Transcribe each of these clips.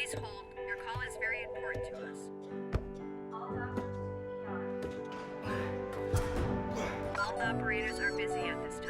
Please hold. Your call is very important to us. All operators are busy at this time.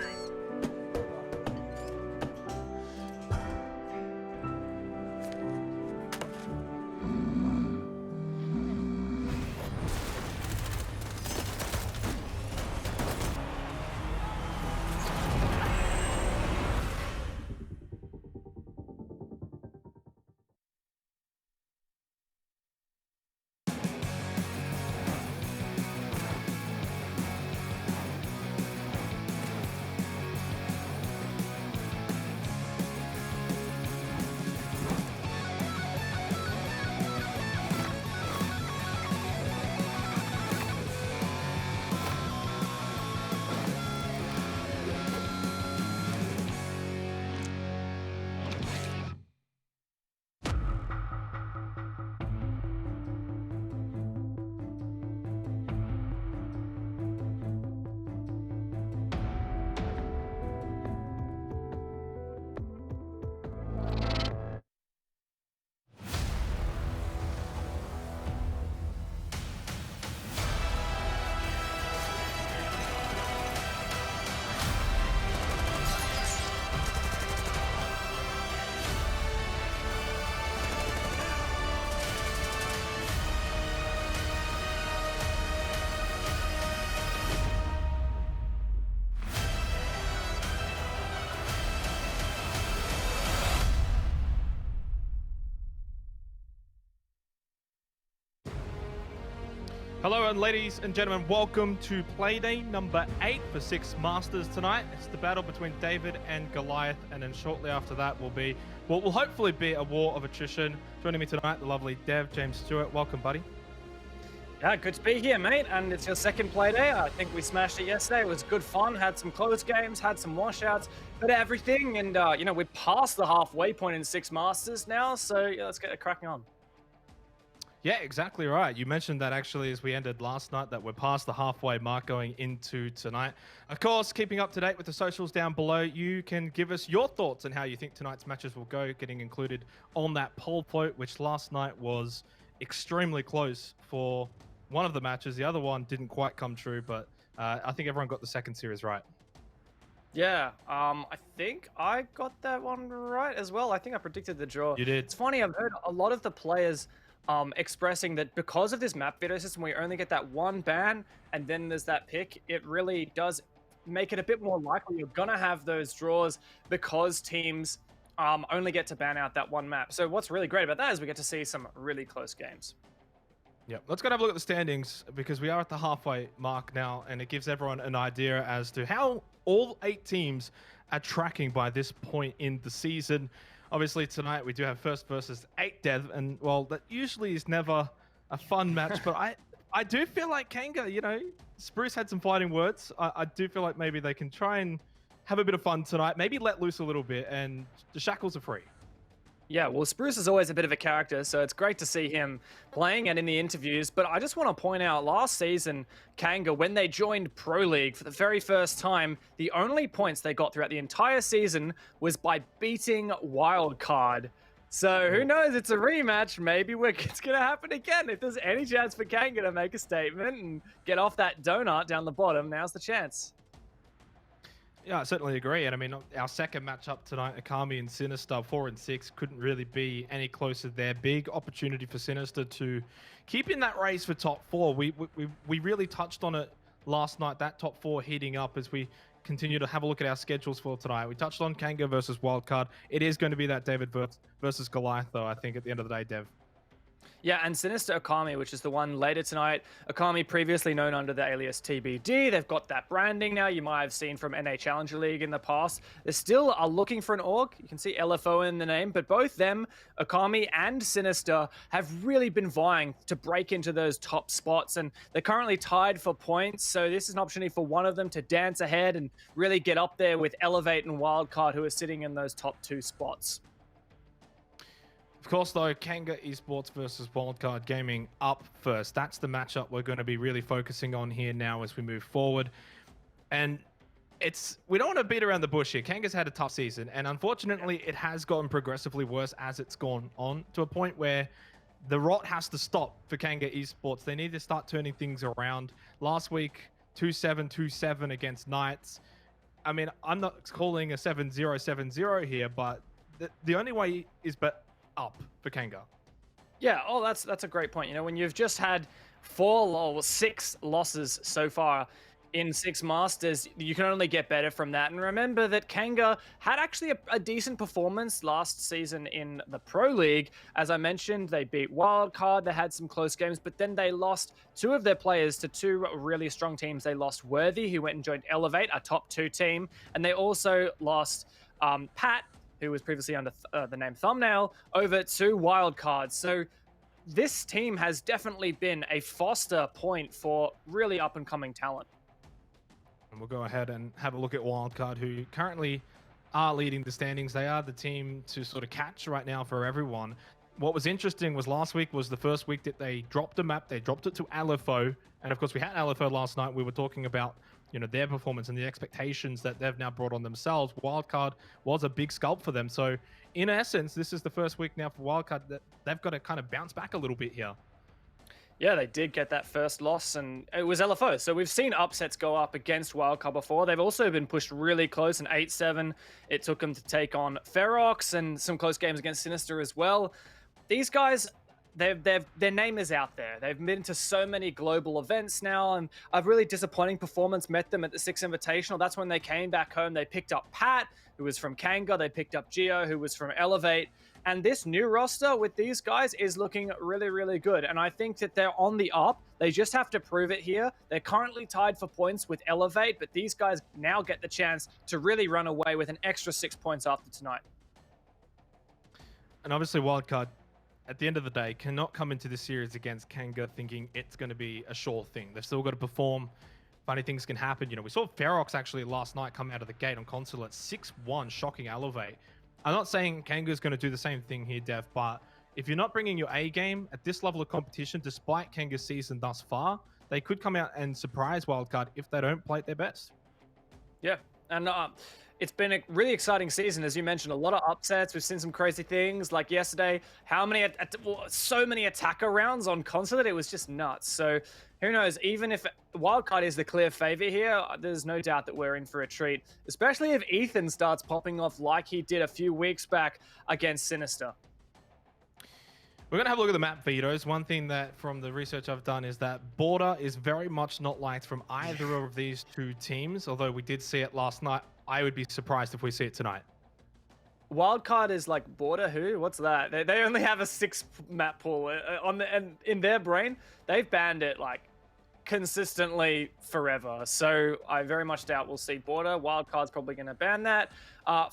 Hello and ladies and gentlemen, welcome to Playday number 8 for 6 Masters tonight. It's the battle between David and Goliath, and then shortly after that will be what will hopefully be a war of attrition. Joining me tonight, the lovely Dev, James Stewart. Welcome, buddy. Yeah, good to be here, mate. And it's your second Playday. I think we smashed it yesterday. It was good fun. Had some close games, had some washouts, bit of everything. And, we're past the halfway point in 6 Masters now. So, yeah, let's get it cracking on. Yeah, exactly right. You mentioned that actually as we ended last night that we're past the halfway mark going into tonight. Of course, keeping up to date with the socials down below, you can give us your thoughts on how you think tonight's matches will go, getting included on that poll vote, which last night was extremely close for one of the matches. The other one didn't quite come true, but I think everyone got the second series right. Yeah, I think I got that one right as well. I think I predicted the draw. You did. It's funny, I've heard a lot of the players expressing that because of this map video system, we only get that one ban and then there's that pick. It really does make it a bit more likely you're gonna have those draws because teams only get to ban out that one map. So what's really great about that is we get to see some really close games. Yeah, let's go and have a look at the standings because we are at the halfway mark now, and it gives everyone an idea as to how all 8 teams are tracking by this point in the season. Obviously, tonight we do have first versus 8 Dev, and well, that usually is never a fun match, but I do feel like Kanga, Spruce had some fighting words. I do feel like maybe they can try and have a bit of fun tonight, maybe let loose a little bit, and the shackles are free. Yeah, well, Spruce is always a bit of a character, so it's great to see him playing and in the interviews. But I just want to point out, last season, Kanga, when they joined Pro League for the very first time, the only points they got throughout the entire season was by beating Wildcard. So who knows? It's a rematch. Maybe it's going to happen again. If there's any chance for Kanga to make a statement and get off that donut down the bottom, now's the chance. Yeah, I certainly agree. And I mean, our second matchup tonight, Akami and Sinister, 4 and 6, couldn't really be any closer there. Big opportunity for Sinister to keep in that race for top 4. We really touched on it last night, that top 4 heating up as we continue to have a look at our schedules for tonight. We touched on Kanga versus Wildcard. It is going to be that David versus Goliath, though, I think, at the end of the day, Dev. Yeah, and Sinister Akami, which is the one later tonight. Akami, previously known under the alias TBD. They've got that branding now you might have seen from NA Challenger League in the past. They still are looking for an org. You can see LFO in the name, but both them, Akami and Sinister, have really been vying to break into those top spots, and they're currently tied for points, so this is an opportunity for one of them to dance ahead and really get up there with Elevate and Wildcard, who are sitting in those top 2 spots. Of course, though, Kanga Esports versus Wildcard Gaming up first. That's the matchup we're going to be really focusing on here now as we move forward. And we don't want to beat around the bush here. Kanga's had a tough season, and unfortunately, it has gotten progressively worse as it's gone on to a point where the rot has to stop for Kanga Esports. They need to start turning things around. Last week, 2-7, 2-7 against Knights. I mean, I'm not calling a 7-0, 7-0 here, but the only way is but up for Kanga. Yeah, oh, that's a great point. You know, when you've just had 6 losses so far in 6 Masters, you can only get better from that. And remember that Kanga had actually a decent performance last season in the Pro League. As I mentioned, they beat Wildcard, they had some close games, but then they lost 2 of their players to 2 really strong teams. They lost Worthy, who went and joined Elevate, a top 2 team, and they also lost Pat, who was previously under the name Thumbnail, over to Wildcard. So this team has definitely been a foster point for really up-and-coming talent. And we'll go ahead and have a look at Wildcard, who currently are leading the standings. They are the team to sort of catch right now for everyone. What was interesting was last week was the first week that they dropped a map. They dropped it to LFO. And of course, we had LFO last night. We were talking about, you know, their performance and the expectations that they've now brought on themselves. Wildcard was a big scalp for them. So in essence, this is the first week now for Wildcard that they've got to kind of bounce back a little bit here. Yeah, they did get that first loss, and it was LFO. So we've seen upsets go up against Wildcard before. They've also been pushed really close in 8-7. It took them to take on Ferox and some close games against Sinister as well. These guys, their name is out there. They've been to so many global events now, and a really disappointing performance met them at the 6 Invitational. That's when they came back home. They picked up Pat, who was from Kanga. They picked up Gio, who was from Elevate. And this new roster with these guys is looking really, really good. And I think that they're on the up. They just have to prove it here. They're currently tied for points with Elevate, but these guys now get the chance to really run away with an extra 6 points after tonight. And obviously Wildcard, at the end of the day, cannot come into this series against Kanga thinking it's going to be a sure thing. They've still got to perform. Funny things can happen. You know, we saw Ferox actually last night come out of the gate on console at 6-1, shocking Elevate. I'm not saying Kanga's going to do the same thing here, Dev, but if you're not bringing your A game at this level of competition, despite Kanga's season thus far, they could come out and surprise Wildcard if they don't play at their best. Yeah, and it's been a really exciting season, as you mentioned. A lot of upsets. We've seen some crazy things, like yesterday. So many attacker rounds on Consulate. It was just nuts. So who knows? Even if Wildcard is the clear favor here, there's no doubt that we're in for a treat, especially if Ethan starts popping off like he did a few weeks back against Sinister. We're going to have a look at the map vetoes. One thing that from the research I've done is that Border is very much not liked from either of these 2 teams, although we did see it last night. I would be surprised if we see it tonight. Wildcard is like Border who? What's that? They only have a 6 map pool and in their brain, they've banned it like consistently forever. So I very much doubt we'll see Border. Wildcard's probably going to ban that.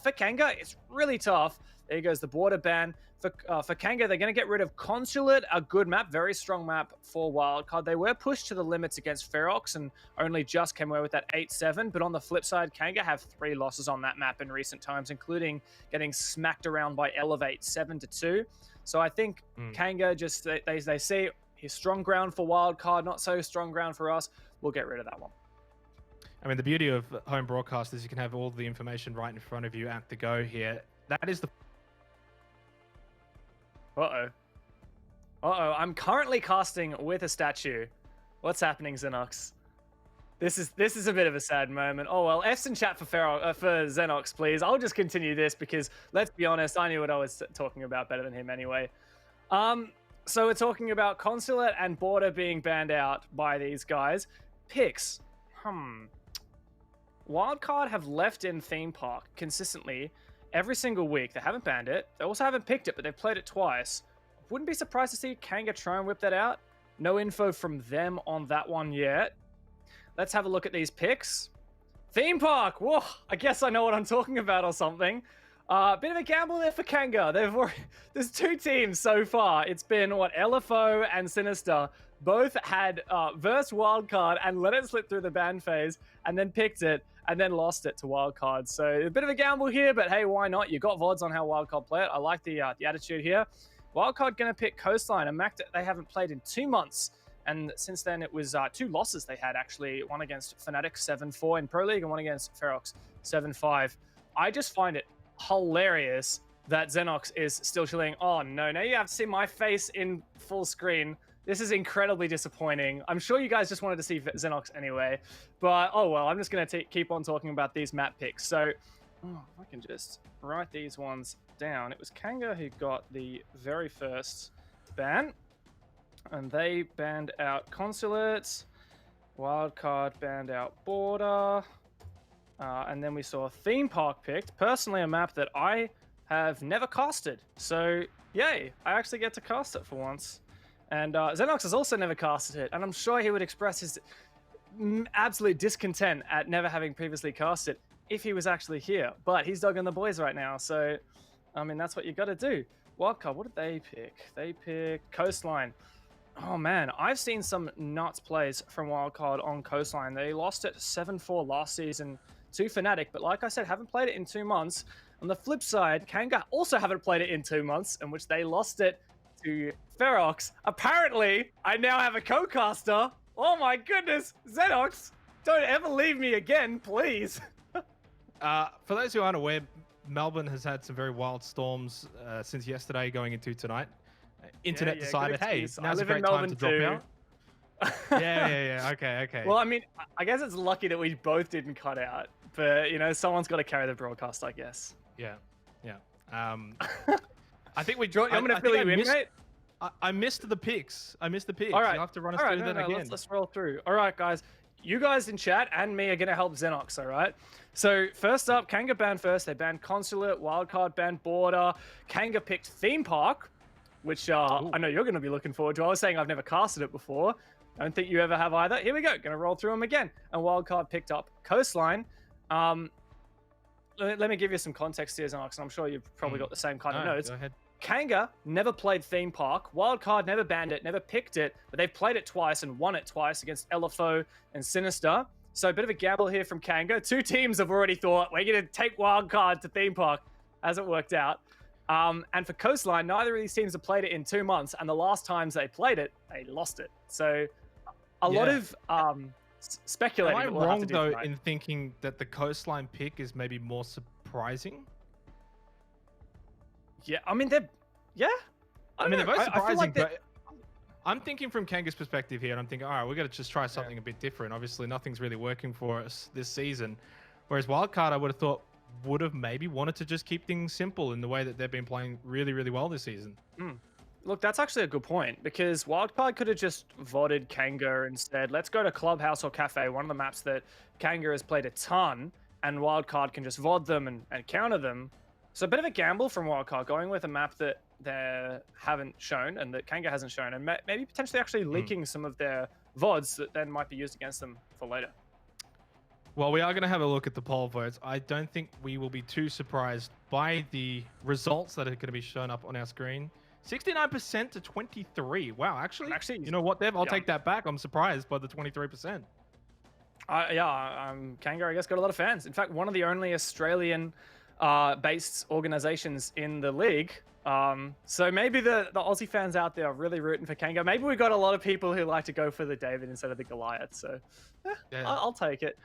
For Kanga, it's really tough. There goes the Border ban. For Kanga, they're going to get rid of Consulate, a good map, very strong map for Wildcard. They were pushed to the limits against Ferox and only just came away with that 8-7. But on the flip side, Kanga have 3 losses on that map in recent times, including getting smacked around by Elevate 7-2. So I think Kanga just, they see his strong ground for Wildcard, not so strong ground for us. We'll get rid of that one. I mean, the beauty of home broadcast is you can have all the information right in front of you at the go here. That is the... Uh-oh, I'm currently casting with a statue. What's happening, Xenox? This is a bit of a sad moment. Oh well, F's in chat for Xenox, please. I'll just continue this because, let's be honest, I knew what I was talking about better than him anyway. So we're talking about Consulate and Border being banned out by these guys. Picks. Wildcard have left in Theme Park consistently every single week. They haven't banned it. They also haven't picked it, but they've played it twice. Wouldn't be surprised to see Kanga try and whip that out. No info from them on that one yet. Let's have a look at these picks. Theme Park! Whoa, I guess I know what I'm talking about or something. Bit of a gamble there for Kanga. There's 2 teams so far. It's been, LFO and Sinister. Both had verse Wildcard and let it slip through the ban phase and then picked it and then lost it to Wildcard. So a bit of a gamble here, but hey, why not? You got VODs on how Wildcard play it. I like the attitude here. Wildcard going to pick Coastline, a map that they haven't played in 2 months. And since then, it was 2 losses they had, actually. One against Fnatic 7-4 in Pro League and one against Ferox 7-5. I just find it hilarious that Xenox is still chilling. Oh, no. Now you have to see my face in full screen. This is incredibly disappointing. I'm sure you guys just wanted to see Xenox anyway. But, oh, well, I'm just going to keep on talking about these map picks. So, if I can just write these ones down. It was Kanga who got the very first ban. And they banned out Consulate. Wildcard banned out Border. And then we saw Theme Park picked. Personally, a map that I have never casted. So, yay. I actually get to cast it for once. And Xenox has also never casted it. And I'm sure he would express his absolute discontent at never having previously cast it if he was actually here. But he's dogging the boys right now. So, I mean, that's what you got to do. Wildcard, what did they pick? They picked Coastline. Oh, man. I've seen some nuts plays from Wildcard on Coastline. They lost it 7-4 last season to Fnatic. But like I said, haven't played it in 2 months. On the flip side, Kanga also haven't played it in 2 months, in which they lost it to Ferox. Apparently, I now have a co-caster. Oh my goodness, Xenox, don't ever leave me again, please. For those who aren't aware, Melbourne has had some very wild storms since yesterday going into tonight. Internet decided, hey, now's a great time to drop out. Yeah. Okay. Well, I mean, I guess it's lucky that we both didn't cut out, but, you know, someone's got to carry the broadcast, I guess. Yeah. I think we. I'm going to fill you in, mate. I missed the picks. All right. You'll have to run us through that again. Let's roll through. All right, guys. You guys in chat and me are going to help Xenox, all right? So first up, Kanga banned first. They banned Consulate, Wildcard banned Border. Kanga picked Theme Park, which I know you're going to be looking forward to. I was saying I've never casted it before. I don't think you ever have either. Here we go. Going to roll through them again. And Wildcard picked up Coastline. Let me give you some context here, Xenox, and I'm sure you've probably got the same kind of notes. Go ahead. Kanga never played Theme Park. Wildcard never banned it, never picked it, but they've played it twice and won it twice against LFO and Sinister. So a bit of a gamble here from Kanga. 2 teams have already thought, we're going to take Wildcard to Theme Park. Hasn't worked out. And for Coastline, neither of these teams have played it in 2 months, and the last times they played it, they lost it. So a lot of speculating. Am I wrong, though, in thinking that the Coastline pick is maybe more surprising? Yeah, I mean, they're... Yeah? I mean, they're both surprising, but I'm thinking from Kanga's perspective here, and I'm thinking, all right, we've got to just try something a bit different. Obviously, nothing's really working for us this season. Whereas Wildcard, I would have thought, would have maybe wanted to just keep things simple in the way that they've been playing really, really well this season. Look, that's actually a good point, because Wildcard could have just voted Kanga and said, let's go to Clubhouse or Cafe, one of the maps that Kanga has played a ton, and Wildcard can just VOD them and counter them. So a bit of a gamble from Wildcard, going with a map that they haven't shown and that Kanga hasn't shown, and maybe potentially actually leaking some of their VODs that then might be used against them for later. Well, we are going to have a look at the poll votes. I don't think we will be too surprised by the results that are going to be shown up on our screen. 69% to 23. Wow, actually, you know what, Dev? I'll take that back. I'm surprised by the 23%. Kanga, I guess, got a lot of fans. In fact, one of the only Australian based organizations in the league. So maybe the Aussie fans out there are really rooting for Kanga. Maybe we got a lot of people who like to go for the David instead of the Goliath. So I'll take it.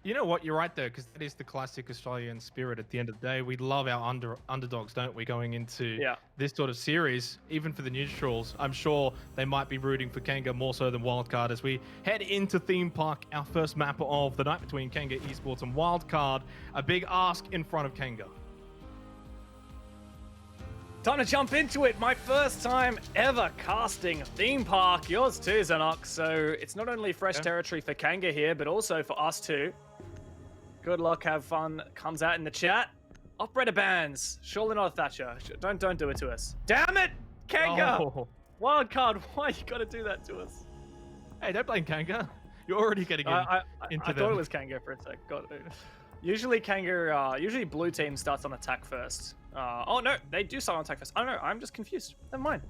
You know what? You're right, though, because that is the classic Australian spirit at the end of the day. We love our underdogs, don't we, going into this sort of series, even for the neutrals. I'm sure they might be rooting for Kanga more so than Wildcard as we head into Theme Park, our first map of the night between Kanga Esports and Wildcard. A big ask in front of Kanga. Time to jump into it. My first time ever casting Theme Park. Yours too, Xenox. So it's not only fresh territory for Kanga here, but also for us too. Good luck, have fun. Comes out in the chat. Operator bans. Surely not a Thatcher. Don't do it to us. Damn it, Kanga! Oh. Wildcard, why you gotta do that to us? Hey, don't blame Kanga. You're already getting into them. I thought it was Kanga for a sec. God, usually Kanga, usually blue team starts on attack first. Oh no, they do start on attack first. I don't know, I'm just confused. Never mind.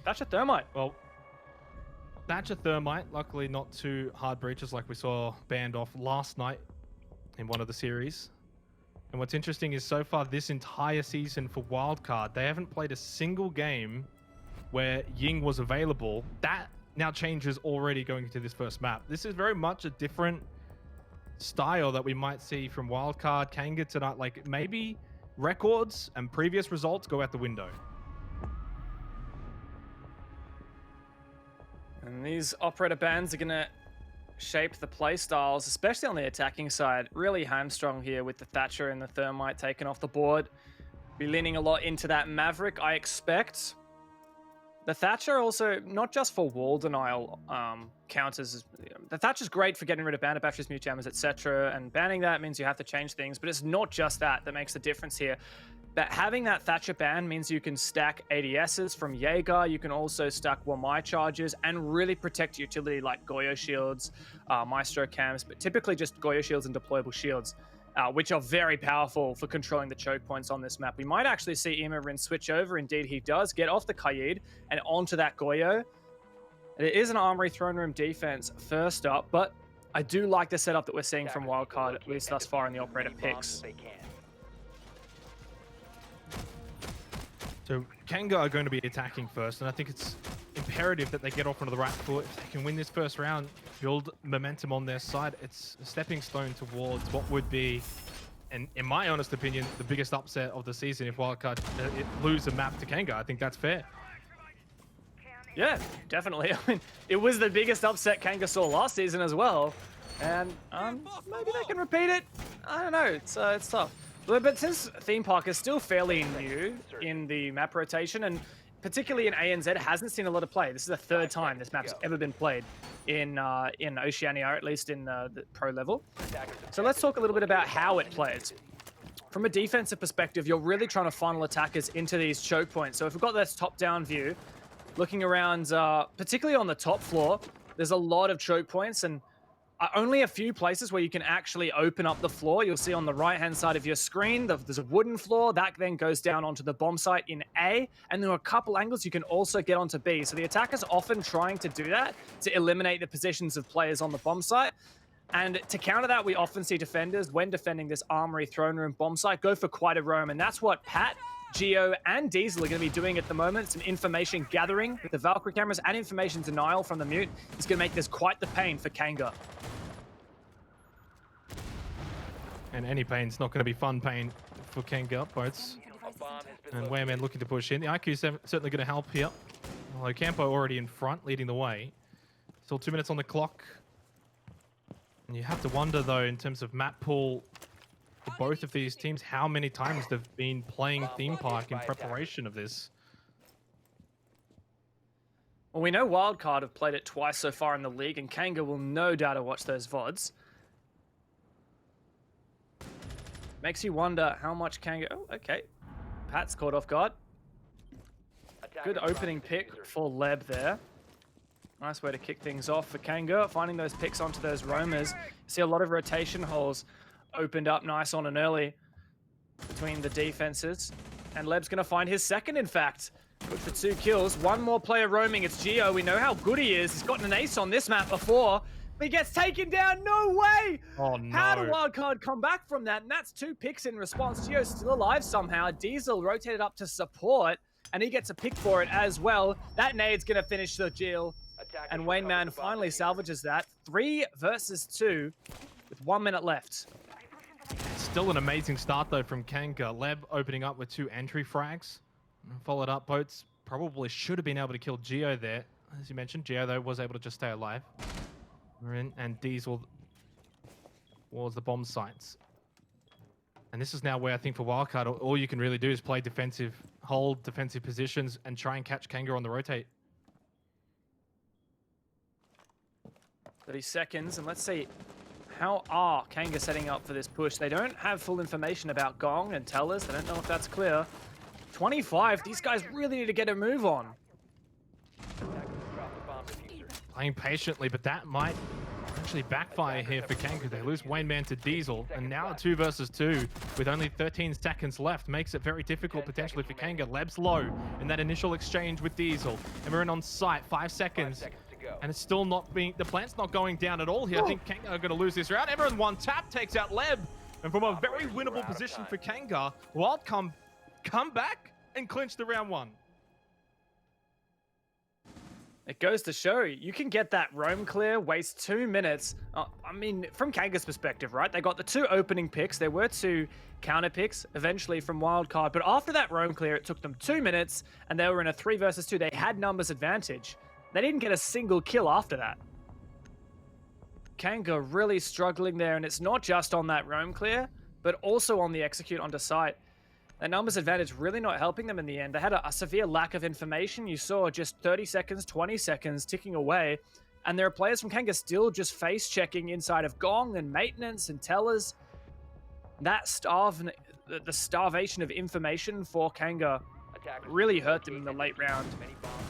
Thatcher Thermite. Well, Thatcher Thermite, luckily not too hard breaches like we saw banned off last night in one of the series. And what's interesting is so far this entire season for Wildcard, they haven't played a single game where Ying was available, that now changes already going into this first map. This is very much a different style that we might see from Wildcard, Kanga tonight. Like, maybe records and previous results go out the window. And these operator bans are going to shape the play styles, especially on the attacking side. Really hamstrung here with the Thatcher and the Thermite taken off the board. Be leaning a lot into that Maverick, I expect. The Thatcher also, not just for wall denial counters. The Thatcher's great for getting rid of bandit batteries, mute jammers, etc. And banning that means you have to change things, but it's not just that makes the difference here. But having that Thatcher ban means you can stack ADSs from Jaeger, you can also stack Wamai charges, and really protect utility like Goyo shields, Maestro cams, but typically just Goyo shields and deployable shields, which are very powerful for controlling the choke points on this map. We might actually see Imarin switch over. Indeed, he does get off the Kaid and onto that Goyo. It is an Armory Throne Room defense first up, but I do like the setup that we're seeing from Wildcard, at least thus far in the operator picks. So Kanga are going to be attacking first, and I think it's imperative that they get off onto the right foot. If they can win this first round, build momentum on their side, it's a stepping stone towards what would be, and in my honest opinion, the biggest upset of the season if Wildcard lose a map to Kanga. I think that's fair. Yeah, definitely. I mean, it was the biggest upset Kanga saw last season as well, and maybe they can repeat it. I don't know. It's tough. But since Theme Park is still fairly new in the map rotation, and particularly in ANZ, hasn't seen a lot of play. This is the third time this map's ever been played in Oceania, or at least in the pro level. So let's talk a little bit about how it plays. From a defensive perspective, you're really trying to funnel attackers into these choke points. So if we've got this top-down view, looking around, particularly on the top floor, there's a lot of choke points, and only a few places where you can actually open up the floor. You'll see on the right-hand side of your screen, there's a wooden floor that then goes down onto the bomb site in A, and there are a couple angles you can also get onto B. So the attacker's often trying to do that to eliminate the positions of players on the bomb site. And to counter that, we often see defenders, when defending this Armory Throne Room bomb site, go for quite a roam, and that's what Pat, Geo, and Diesel are going to be doing at the moment. Some information gathering with the Valkyrie cameras and information denial from the Mute is going to make this quite the pain for Kanga. And any pain's not going to be fun pain for Kanga, boats. And Wayman looking to push in. The IQ is certainly going to help here. Although Campo already in front, leading the way. Still 2 minutes on the clock. And you have to wonder, though, in terms of map pool for both of these teams, how many times they've been playing Theme Park in preparation of this. Well, we know Wildcard have played it twice so far in the league, and Kanga will no doubt have watched those VODs. Makes you wonder how much Kanga... Oh, okay. Pat's caught off guard. Good opening pick for Leb there. Nice way to kick things off for Kanga. Finding those picks onto those roamers. See a lot of rotation holes opened up nice on and early between the defenses. And Leb's going to find his second, in fact. Good for 2 kills. One more player roaming. It's Geo. We know how good he is. He's gotten an ace on this map before. He gets taken down. No way! Oh, no. How did Wildcard come back from that? And that's 2 picks in response. Geo's still alive somehow. Diesel rotated up to support, and he gets a pick for it as well. That nade's going to finish the Jill. And Wayne Man finally salvages that. 3 versus 2 with 1 minute left. Still an amazing start, though, from Kanga. Leb opening up with 2 entry frags. Followed up, Boats probably should have been able to kill Geo there. As you mentioned, Geo, though, was able to just stay alive. And Diesel was the bomb sites. And this is now where I think for Wildcard, all you can really do is play defensive, hold defensive positions, and try and catch Kanga on the rotate. 30 seconds, and let's see, how are Kanga setting up for this push? They don't have full information about Gong and Tellers. They don't know if that's clear. 25, these guys really need to get a move on. Playing patiently, but that might actually backfire here for Kanga. They lose Wayne Man to Diesel, and now 2 versus 2 with only 13 seconds left makes it very difficult potentially for Kanga. Leb's low in that initial exchange with Diesel, and we're in on site, 5 seconds. And it's still not being, the plant's not going down at all here. I think Kanga are going to lose this round. Everyone one tap takes out Leb, and from a very winnable position for Kanga, Wild come back and clinch the round 1. It goes to show you can get that roam clear, waste 2 minutes. I mean, from Kanga's perspective, right? They got the 2 opening picks. There were 2 counter picks eventually from Wildcard. But after that roam clear, it took them 2 minutes and they were in a 3 versus 2. They had numbers advantage. They didn't get a single kill after that. Kanga really struggling there, and it's not just on that roam clear, but also on the execute onto site. The numbers advantage really not helping them in the end. They had a severe lack of information. You saw just 30 seconds, 20 seconds ticking away, and there are players from Kanga still just face checking inside of Gong and maintenance and tellers. That the starvation of information for Kanga really hurt them in the late round.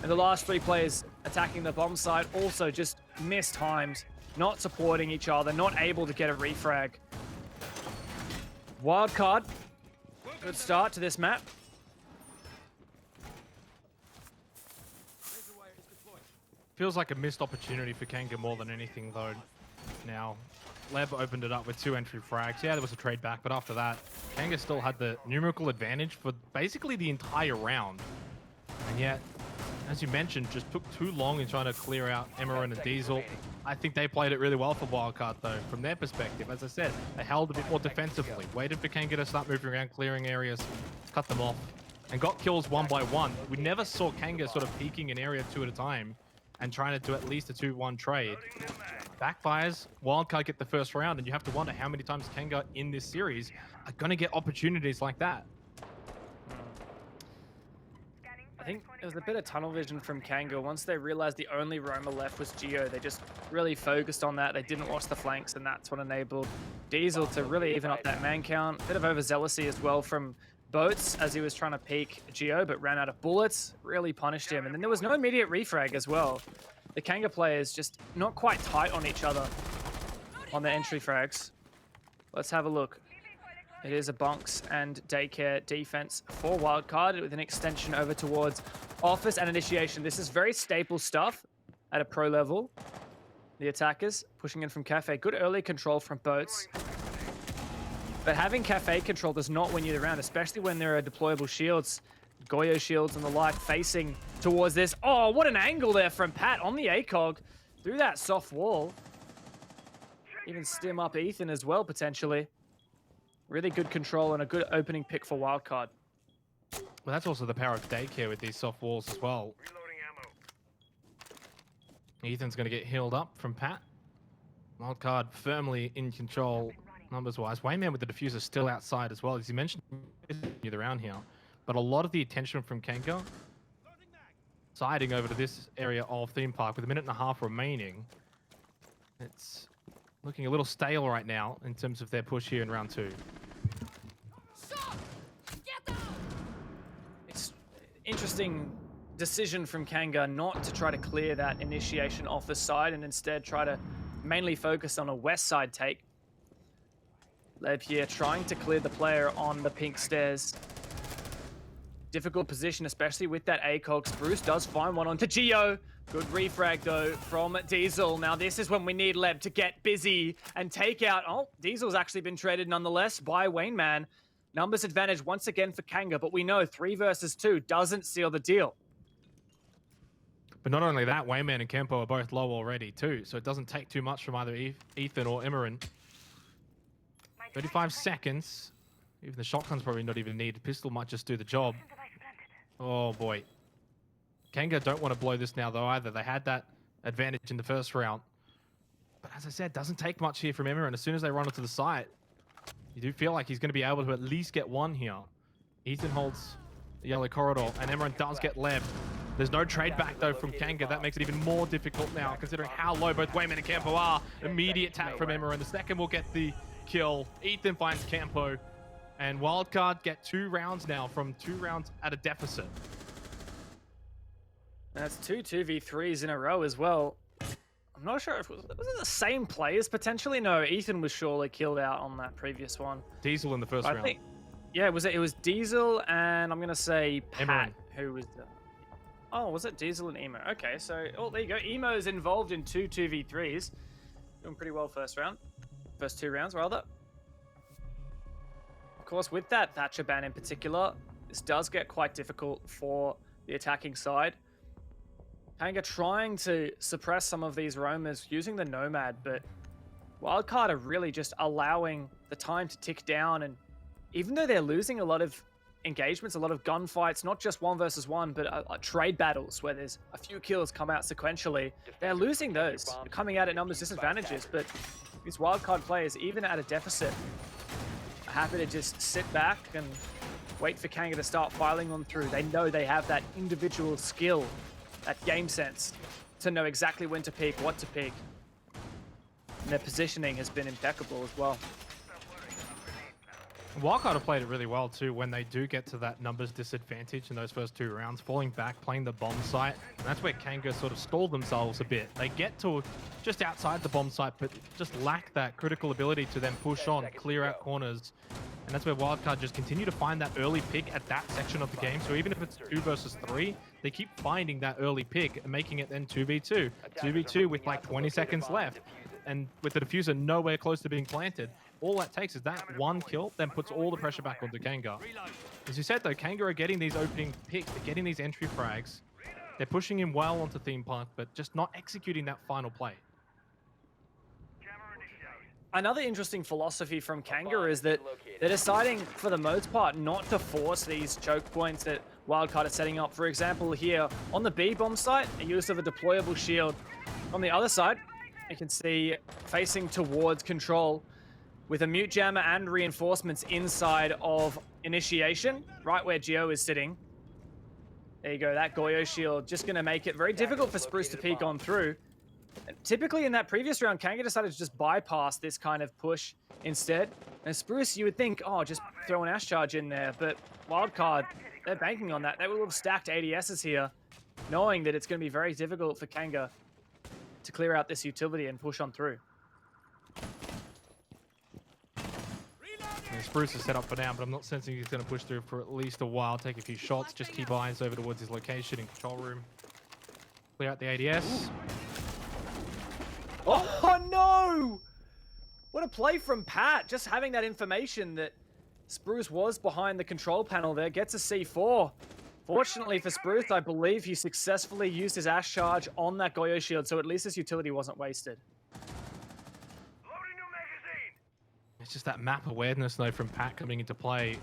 And the last 3 players attacking the bomb site also just mistimed, not supporting each other, not able to get a refrag. Wildcard. Good start to this map. Feels like a missed opportunity for Kanga more than anything, though. Now, Leb opened it up with 2 entry frags. Yeah, there was a trade back, but after that, Kanga still had the numerical advantage for basically the entire round. And yet, as you mentioned, just took too long in trying to clear out Emerin and Diesel. I think they played it really well for Wildcard, though, from their perspective. As I said, they held a bit more defensively, waited for Kanga to start moving around, clearing areas, cut them off, and got kills 1 by 1. We never saw Kanga sort of peeking an area 2 at a time and trying to do at least a 2-1 trade. Backfires, Wildcard get the first round, and you have to wonder how many times Kanga in this series are going to get opportunities like that. I think there was a bit of tunnel vision from Kanga. Once they realized the only roamer left was Geo, they just really focused on that. They didn't watch the flanks, and that's what enabled Diesel to really even up that man count. A bit of overzealousy as well from Boats as he was trying to peek Geo, but ran out of bullets. Really punished him. And then there was no immediate refrag as well. The Kanga players just not quite tight on each other on the entry frags. Let's have a look. It is a bunks and daycare defense for Wildcard with an extension over towards office and initiation. This is very staple stuff at a pro level. The attackers pushing in from Cafe. Good early control from Boats. But having Cafe control does not win you the round, especially when there are deployable shields, Goyo shields and the like facing towards this. Oh, what an angle there from Pat on the ACOG through that soft wall. Even stim up Ethan as well, potentially. Really good control and a good opening pick for Wildcard. Well, that's also the power of daycare with these soft walls as well. Ethan's going to get healed up from Pat. Wildcard firmly in control numbers-wise. Wayman with the diffuser still outside as well. As you mentioned, the round here. But a lot of the attention from Kanga siding over to this area of theme park with 1.5 minutes remaining. It's looking a little stale right now in terms of their push here in round 2. It's interesting decision from Kanga not to try to clear that initiation office side and instead try to mainly focus on a west side take. Leb here trying to clear the player on the pink stairs. Difficult position, especially with that ACOG. Spruce does find one onto Geo. Good refrag, though, from Diesel. Now, this is when we need Leb to get busy and take out... Oh, Diesel's actually been traded nonetheless by Wayneman. Numbers advantage once again for Kanga, but we know 3 versus 2 doesn't seal the deal. But not only that, Wayman and Kempo are both low already, too. So it doesn't take too much from either Ethan or Emerin. 35 seconds. Even the shotgun's probably not even needed. Pistol might just do the job. Oh, boy. Kanga don't want to blow this now, though, either. They had that advantage in the first round. But as I said, doesn't take much here from Emerin. As soon as they run onto the site, you do feel like he's going to be able to at least get one here. Ethan holds the yellow corridor, and Emerin does get Leb. There's no trade back, though, from Kanga. That makes it even more difficult now, considering how low both Wayman and Campo are. Immediate tap from Emerin. The second will get the kill. Ethan finds Campo. And Wildcard get 2 rounds now from 2 rounds at a deficit. That's 2 2v3s in a row as well. I'm not sure if was it the same players potentially. No, Ethan was surely killed out on that previous one. Diesel in the first round. Yeah, it was Diesel and I'm gonna say Pat, Emerin. who was the... Oh, was it Diesel and Emo? Okay, so there you go. Emo's involved in 2 2v3s. Doing pretty well first 2 rounds rather. Of course, with that Thatcher ban in particular, this does get quite difficult for the attacking side. Kanga trying to suppress some of these roamers using the Nomad, but Wildcard are really just allowing the time to tick down. And even though they're losing a lot of engagements, a lot of gunfights, not just 1 versus 1, but trade battles where there's a few kills come out sequentially, they're losing those, coming out at numbers disadvantages. But these Wildcard players, even at a deficit, are happy to just sit back and wait for Kanga to start filing on through. They know they have that individual skill, that game sense, to know exactly when to peek, what to peek. And their positioning has been impeccable as well. Wildcard have played it really well too when they do get to that numbers disadvantage in those first 2 rounds, falling back, playing the bomb site. And that's where Kanga sort of stalled themselves a bit. They get to just outside the bomb site, but just lack that critical ability to then push on, clear out corners. And that's where Wildcard just continue to find that early pick at that section of the game. So even if it's 2 versus 3, they keep finding that early pick and making it then 2v2. 2v2 with like 20 seconds left. And with the diffuser nowhere close to being planted, all that takes is that 1 kill, then puts all the pressure back onto Kanga. As you said though, Kanga are getting these opening picks, they're getting these entry frags. They're pushing him well onto Theme Park, but just not executing that final play. Another interesting philosophy from Kanga is that they're deciding, for the most part, not to force these choke points that Wildcard is setting up. For example, here on the B bomb site, a use of a deployable shield. On the other side, you can see facing towards control with a mute jammer and reinforcements inside of initiation, right where Geo is sitting. There you go, that Goyo shield just going to make it very difficult for Spruce to peek on through. And typically in that previous round, Kanga decided to just bypass this kind of push instead. And Spruce, you would think, oh, just throw an Ash Charge in there, but Wildcard, they're banking on that. They will have stacked ADSs here, knowing that it's going to be very difficult for Kanga to clear out this utility and push on through. And Spruce is set up for now, but I'm not sensing he's going to push through for at least a while. Take a few shots, just keep eyes over towards his location in control room. Clear out the ADS. Oh no! What a play from Pat, just having that information that Spruce was behind the control panel there, gets a C4. Fortunately for Spruce, I believe he successfully used his Ash Charge on that Goyo shield, so at least his utility wasn't wasted. It's just that map awareness, though, from Pat coming into play.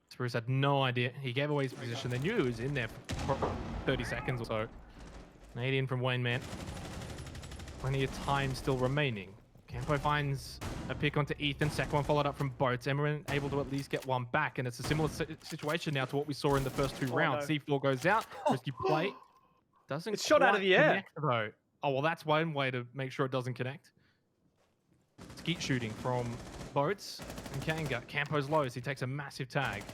Spruce had no idea. He gave away his position. They knew he was in there for 30 seconds or so. Nade in from Wayne Man. Plenty of time still remaining. Campo finds a pick onto Ethan. Second one followed up from Boats. Emerald able to at least get one back. And it's a similar situation now to what we saw in the first 2 rounds. No. C4 goes out. Risky play. Doesn't It's shot out of the air. connect, though. Oh, well, that's one way to make sure it doesn't connect. Skeet shooting from Boats and Kanga. Campo's low as he takes a massive tag.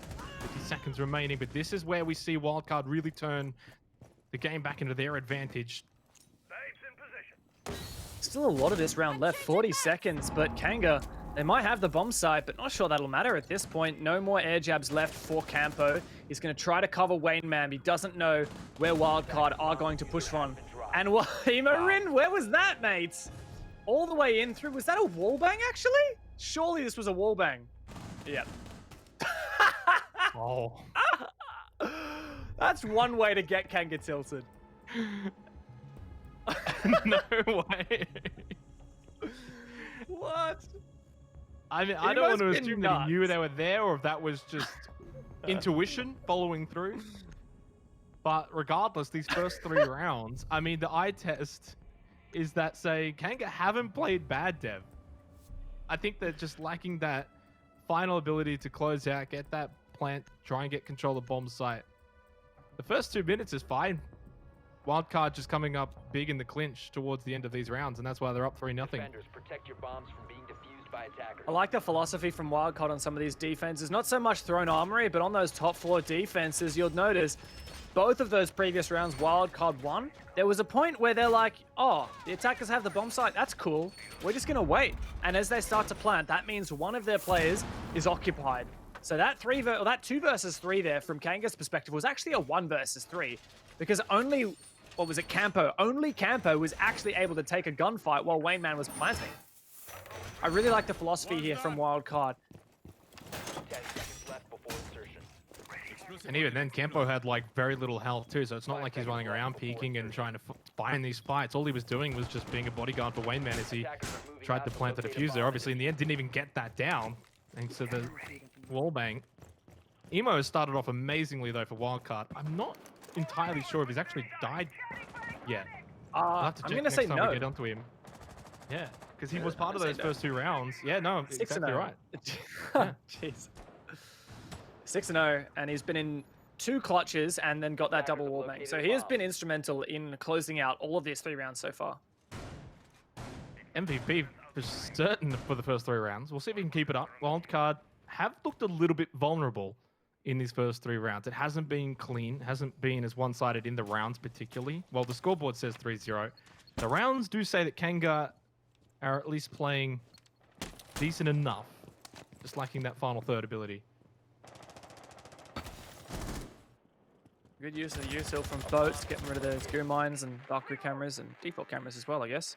50 seconds remaining, but this is where we see Wildcard really turn the game back into their advantage. Still a lot of this round left, 40 seconds, but Kanga, they might have the bomb site, but not sure that'll matter at this point. No more air jabs left for Campo. He's going to try to cover Wayne Man. He doesn't know where Wildcard are going to push from. And Marin, where was that, mates? All the way in through. Was that a wallbang, actually? Surely this was a wallbang. Yeah. Oh. That's one way to get Kanga tilted. No way. What? I mean, I don't want to assume that he knew they were there or if that was just intuition following through. But regardless, these first 3 rounds, I mean, the eye test is that saying Kanga haven't played bad, Dev. I think they're just lacking that final ability to close out, get that plant, try and get control of bomb site. The first 2 minutes is fine. Wildcard just coming up big in the clinch towards the end of these rounds, and that's why they're up 3-0. Protect your bombs from being defused by attackers. I like the philosophy from Wildcard on some of these defenses. Not so much thrown armory, but on those top floor defenses, you'll notice both of those previous rounds, Wildcard won. There was a point where they're like, oh, the attackers have the bomb site. That's cool. We're just going to wait. And as they start to plant, that means one of their players is occupied. So that 2 versus 3 there from Kanga's perspective was actually a 1 versus 3 because only, what was it, Campo? Only Campo was actually able to take a gunfight while Wayne Man was planting. I really like the philosophy here from Wildcard. 10 seconds left before insertion. And even then, Campo had like very little health too, so it's not like he's running around peeking and trying to find these fights. All he was doing was just being a bodyguard for Wayne Man as he tried to plant the diffuser. Obviously, in the end, didn't even get that down thanks to the wall bang. Emo has started off amazingly though for Wildcard. I'm not entirely sure if he's actually died yet. I'll have to check I'm gonna next say time no. we get onto him. Yeah, because he was part of I'm gonna those say no. first 2 rounds. Yeah, no, 6-0. exactly right. Yeah. Jeez. 6-0, and he's been in 2 clutches and then got that double wall bang. So he has been instrumental in closing out all of these 3 rounds so far. MVP for certain for the first 3 rounds. We'll see if he can keep it up. Wildcard have looked a little bit vulnerable in these first 3 rounds. It hasn't been clean, hasn't been as one-sided in the rounds particularly. Well, the scoreboard says 3-0. The rounds do say that Kanga are at least playing decent enough, just lacking that final third ability. Good use of the use-hill from boats, getting rid of those gear mines and Valkyrie cameras and default cameras as well, I guess.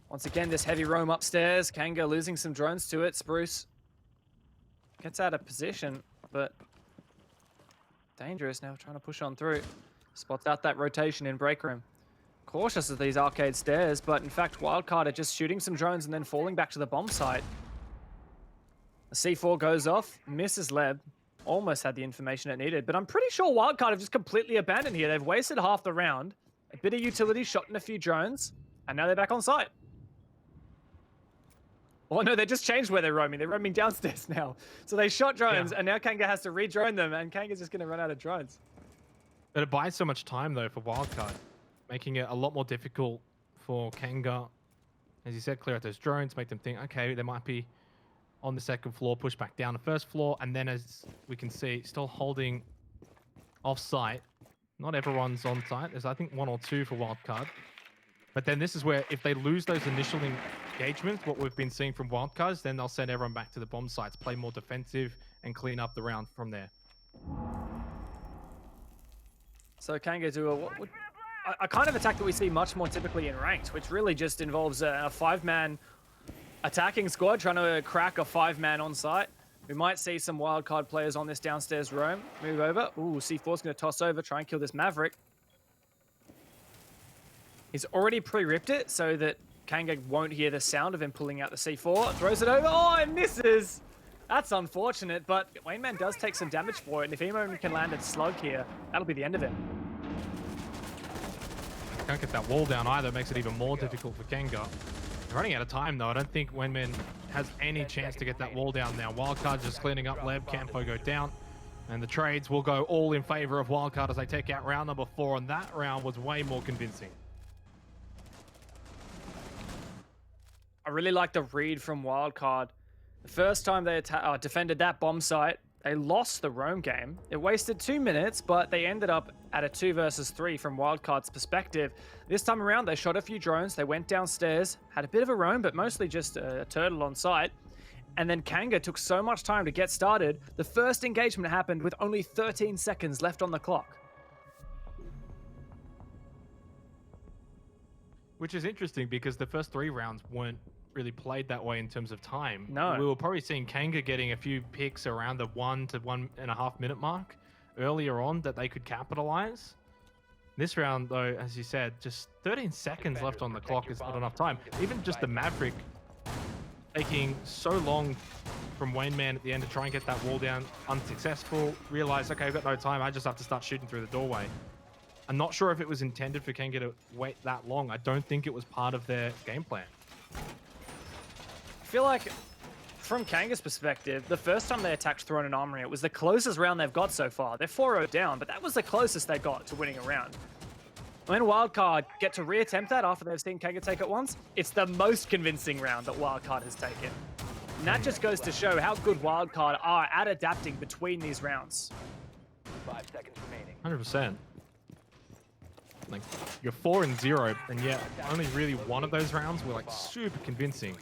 Once again, this heavy roam upstairs. Kanga losing some drones to it. Spruce gets out of position, but dangerous now, trying to push on through. Spots out that rotation in break room. Cautious of these arcade stairs, but in fact, Wildcard are just shooting some drones and then falling back to the bomb site. The C4 goes off, misses Leb. Almost had the information it needed, but I'm pretty sure Wildcard have just completely abandoned here. They've wasted half the round, a bit of utility, shot in a few drones, and now they're back on site. Oh no, they just changed where they're roaming. They're roaming downstairs now. So they shot drones, and now Kanga has to re-drone them, and Kanga's just going to run out of drones. But it buys so much time though for Wildcard, making it a lot more difficult for Kanga. As you said, clear out those drones, make them think, okay, they might be on the second floor, push back down the first floor, and then as we can see, still holding off site. Not everyone's on site. There's I think 1 or 2 for Wildcard. But then this is where if they lose those initial engagements, what we've been seeing from Wildcards, then they'll send everyone back to the bomb sites, play more defensive, and clean up the round from there. So Kanga do a kind of attack that we see much more typically in ranked, which really just involves a 5-man attacking squad trying to crack a 5-man on site. We might see some Wildcard players on this downstairs roam. Move over. Ooh, C4's going to toss over, try and kill this Maverick. He's already pre-ripped it so that Kanga won't hear the sound of him pulling out the C4. Throws it over. Oh, it misses! That's unfortunate, but Wayne Man does take some damage for it, and if Emo can land a slug here, that'll be the end of it. Can't get that wall down either, makes it even more difficult for Kanga. They're running out of time though. I don't think Wenman has any chance to get that wall down now. Wildcard just cleaning up Leb, Campo go down. And the trades will go all in favor of Wildcard as they take out round number 4, and that round was way more convincing. I really like the read from Wildcard. The first time they defended that bomb site, they lost the roam game. It wasted 2 minutes, but they ended up at a 2 versus 3 from Wildcard's perspective. This time around, they shot a few drones. They went downstairs, had a bit of a roam, but mostly just a turtle on site. And then Kanga took so much time to get started. The first engagement happened with only 13 seconds left on the clock. Which is interesting because the first 3 rounds weren't really played that way in terms of time. No. We were probably seeing Kanga getting a few picks around the 1 to 1.5 minute mark earlier on that they could capitalize. This round, though, as you said, just 13 seconds left on the clock is not enough time. Even just the Maverick taking so long from Wayne Man at the end to try and get that wall down, unsuccessful. Realize, okay, I've got no time. I just have to start shooting through the doorway. I'm not sure if it was intended for Kanga to wait that long. I don't think it was part of their game plan. I feel like, from Kanga's perspective, the first time they attacked Throne and Armory, it was the closest round they've got so far. They're 4-0 down, but that was the closest they got to winning a round. When Wildcard get to reattempt that after they've seen Kanga take it once, it's the most convincing round that Wildcard has taken. And that just goes to show how good Wildcard are at adapting between these rounds. 5 seconds remaining. 100%. Like, you're 4-0, and yet only really one of those rounds were like super convincing.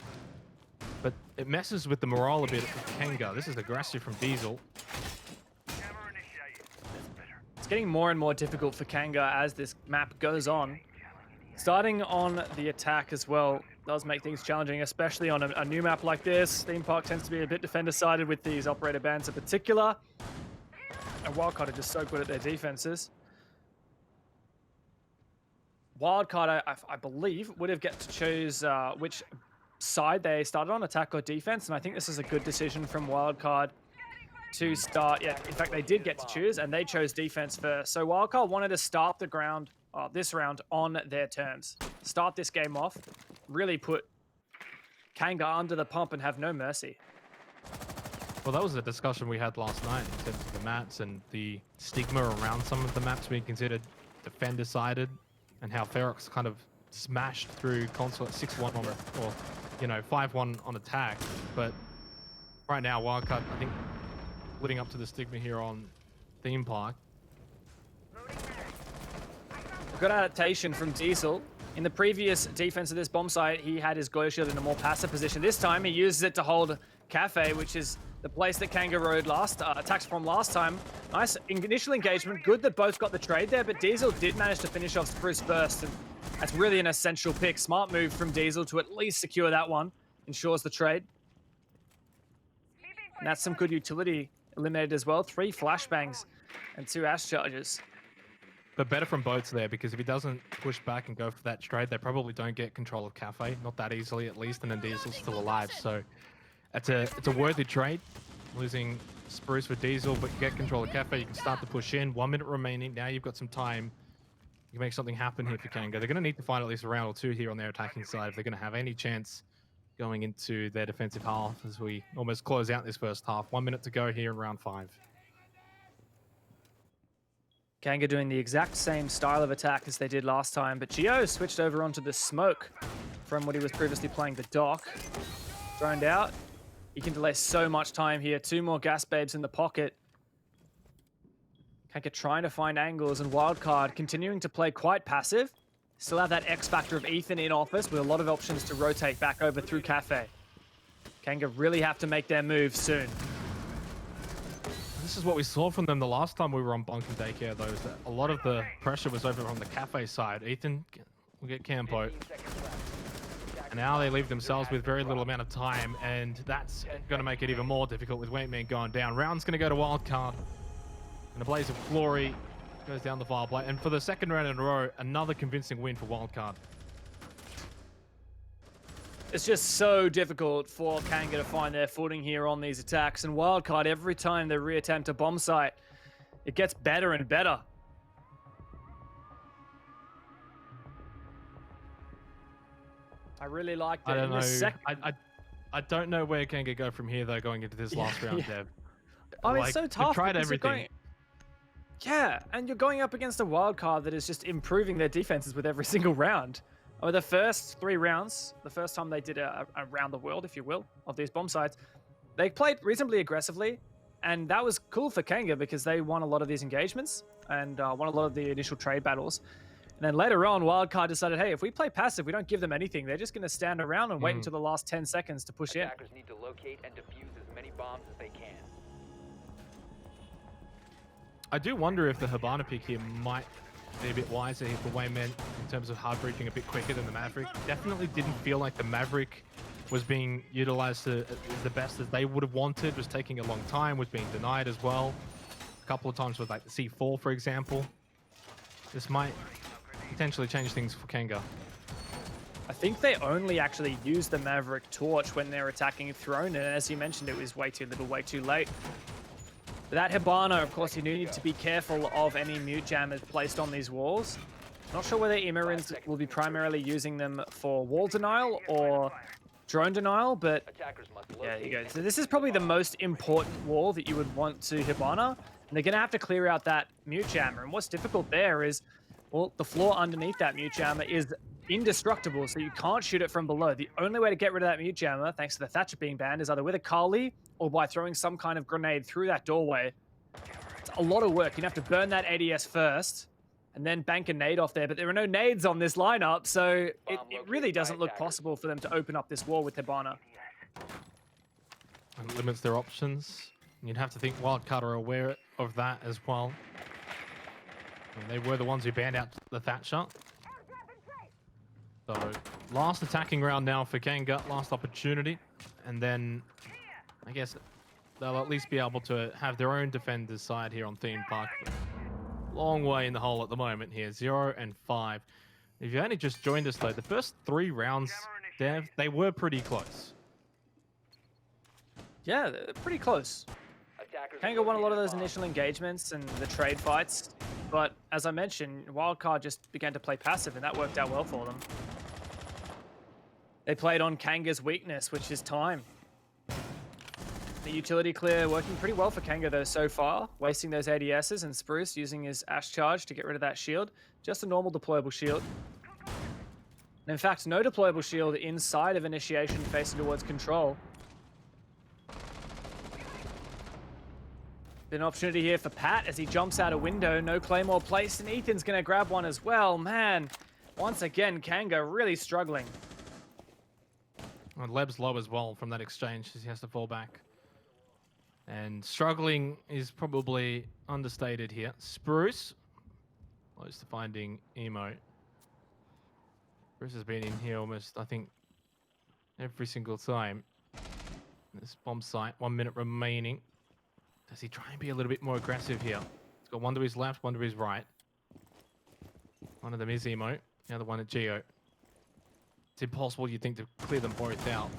But it messes with the morale a bit of Kanga. This is aggressive from Diesel. It's getting more and more difficult for Kanga as this map goes on. Starting on the attack as well does make things challenging, especially on a new map like this. Theme Park tends to be a bit defender-sided with these operator bands in particular. And Wildcard are just so good at their defenses. Wildcard, I believe, would have get to choose which side they started on, attack or defense. And I think this is a good decision from Wildcard to start. Yeah, in fact, they did get to choose, and they chose defense first. So Wildcard wanted to start the ground, this round, on their terms. Start this game off, really put Kanga under the pump and have no mercy. Well, that was a discussion we had last night in terms of the maps and the stigma around some of the maps being considered defender-sided, and how Ferox kind of smashed through console at 6-1 on or 5-1 on attack. But right now, Wildcard, I think, leading up to the stigma here on Theme Park. Good adaptation from Diesel. In the previous defense of this bomb site, he had his glow shield in a more passive position. This time, he uses it to hold Cafe, which is the place that Kanga rode attacks from last time. Nice initial engagement. Good that both got the trade there, but Diesel did manage to finish off Spruce first. And that's really an essential pick. Smart move from Diesel to at least secure that one. Ensures the trade. And that's some good utility eliminated as well. 3 flashbangs and 2 ash charges. But better from boats there, because if he doesn't push back and go for that trade, they probably don't get control of Cafe. Not that easily, at least, and then Diesel's still alive. So it's a worthy trade. Losing Spruce for Diesel, but you get control of Cafe. You can start to push in. 1 minute remaining. Now you've got some time. You can make something happen here for Kanga. They're going to need to find at least a round or 2 here on their attacking side if they're going to have any chance going into their defensive half as we almost close out this first half. 1 minute to go here in round 5. Kanga doing the exact same style of attack as they did last time, but Gio switched over onto the smoke from what he was previously playing the dock. Droned out. He can delay so much time here. 2 more gas babes in the pocket. Kanga trying to find angles, and Wildcard continuing to play quite passive. Still have that X factor of Ethan in office with a lot of options to rotate back over through Cafe. Kanga really have to make their move soon. This is what we saw from them the last time we were on Bunk and Daycare, though, is that a lot of the pressure was over on the Cafe side. Ethan will get Campo. And now they leave themselves with very little amount of time, and that's going to make it even more difficult with Waitman going down. Round's going to go to Wildcard. And a blaze of glory goes down the fireplate. And for the second round in a row, another convincing win for Wildcard. It's just so difficult for Kanga to find their footing here on these attacks. And Wildcard, every time they reattempt a bomb site, it gets better and better. I really liked it. I don't know. I don't know where Kanga go from here, though, going into this last round, Dev. I mean, it's so tough. We've tried everything. Yeah, and you're going up against a Wildcard that is just improving their defenses with every single round. Over the first 3 rounds, the first time they did a round the world, if you will, of these bomb sites, they played reasonably aggressively, and that was cool for Kanga because they won a lot of these engagements and won a lot of the initial trade battles. And then later on, Wildcard decided, hey, if we play passive, we don't give them anything. They're just going to stand around and wait until the last 10 seconds to push in. Attackers need to locate and defuse as many bombs as they can. I do wonder if the Hibana pick here might be a bit wiser here for Wayman in terms of hard breaching a bit quicker than the Maverick. Definitely didn't feel like the Maverick was being utilized to the best as they would have wanted, was taking a long time, was being denied as well. A couple of times with like the C4, for example. This might potentially change things for Kanga. I think they only actually use the Maverick torch when they're attacking Throne, and as you mentioned, it was way too little, way too late. But that Hibana, of course, you do need to be careful of any mute jammers placed on these walls. Not sure whether Imarins will be primarily using them for wall denial or drone denial, but yeah, there you go. So this is probably the most important wall that you would want to Hibana, and they're going to have to clear out that mute jammer. And what's difficult there is, well, the floor underneath that mute jammer is indestructible, so you can't shoot it from below. The only way to get rid of that mute jammer, thanks to the Thatcher being banned, is either with a Kali or by throwing some kind of grenade through that doorway. It's a lot of work. You'd have to burn that ADS first and then bank a nade off there, but there are no nades on this lineup, so it really doesn't look possible for them to open up this wall with Hibana. And it limits their options. And you'd have to think Wildcard are aware of that as well. I mean, they were the ones who banned out the Thatcher. So last attacking round now for Kanga, last opportunity. And then I guess they'll at least be able to have their own defenders side here on Theme Park. Long way in the hole at the moment here, 0 and 5. If you only just joined us though, the first 3 rounds, Dev, they were pretty close. Yeah, they're pretty close. Kanga won a lot of those initial engagements and the trade fights, but as I mentioned, Wildcard just began to play passive, and that worked out well for them. They played on Kanga's weakness, which is time. The utility clear working pretty well for Kanga though so far, wasting those ADSs, and Spruce using his Ash charge to get rid of that shield. Just a normal deployable shield. And in fact, no deployable shield inside of initiation facing towards control. An opportunity here for Pat as he jumps out a window. No claymore placed, and Ethan's going to grab one as well. Man, once again, Kanga really struggling. And Leb's low as well from that exchange as he has to fall back. And struggling is probably understated here. Spruce, close to finding Emo. Spruce has been in here almost, I think, every single time. This bomb site, 1 minute remaining. Does he try and be a little bit more aggressive here? He's got one to his left, one to his right. One of them is Emo, the other one at Geo. It's impossible, you think, to clear them both out.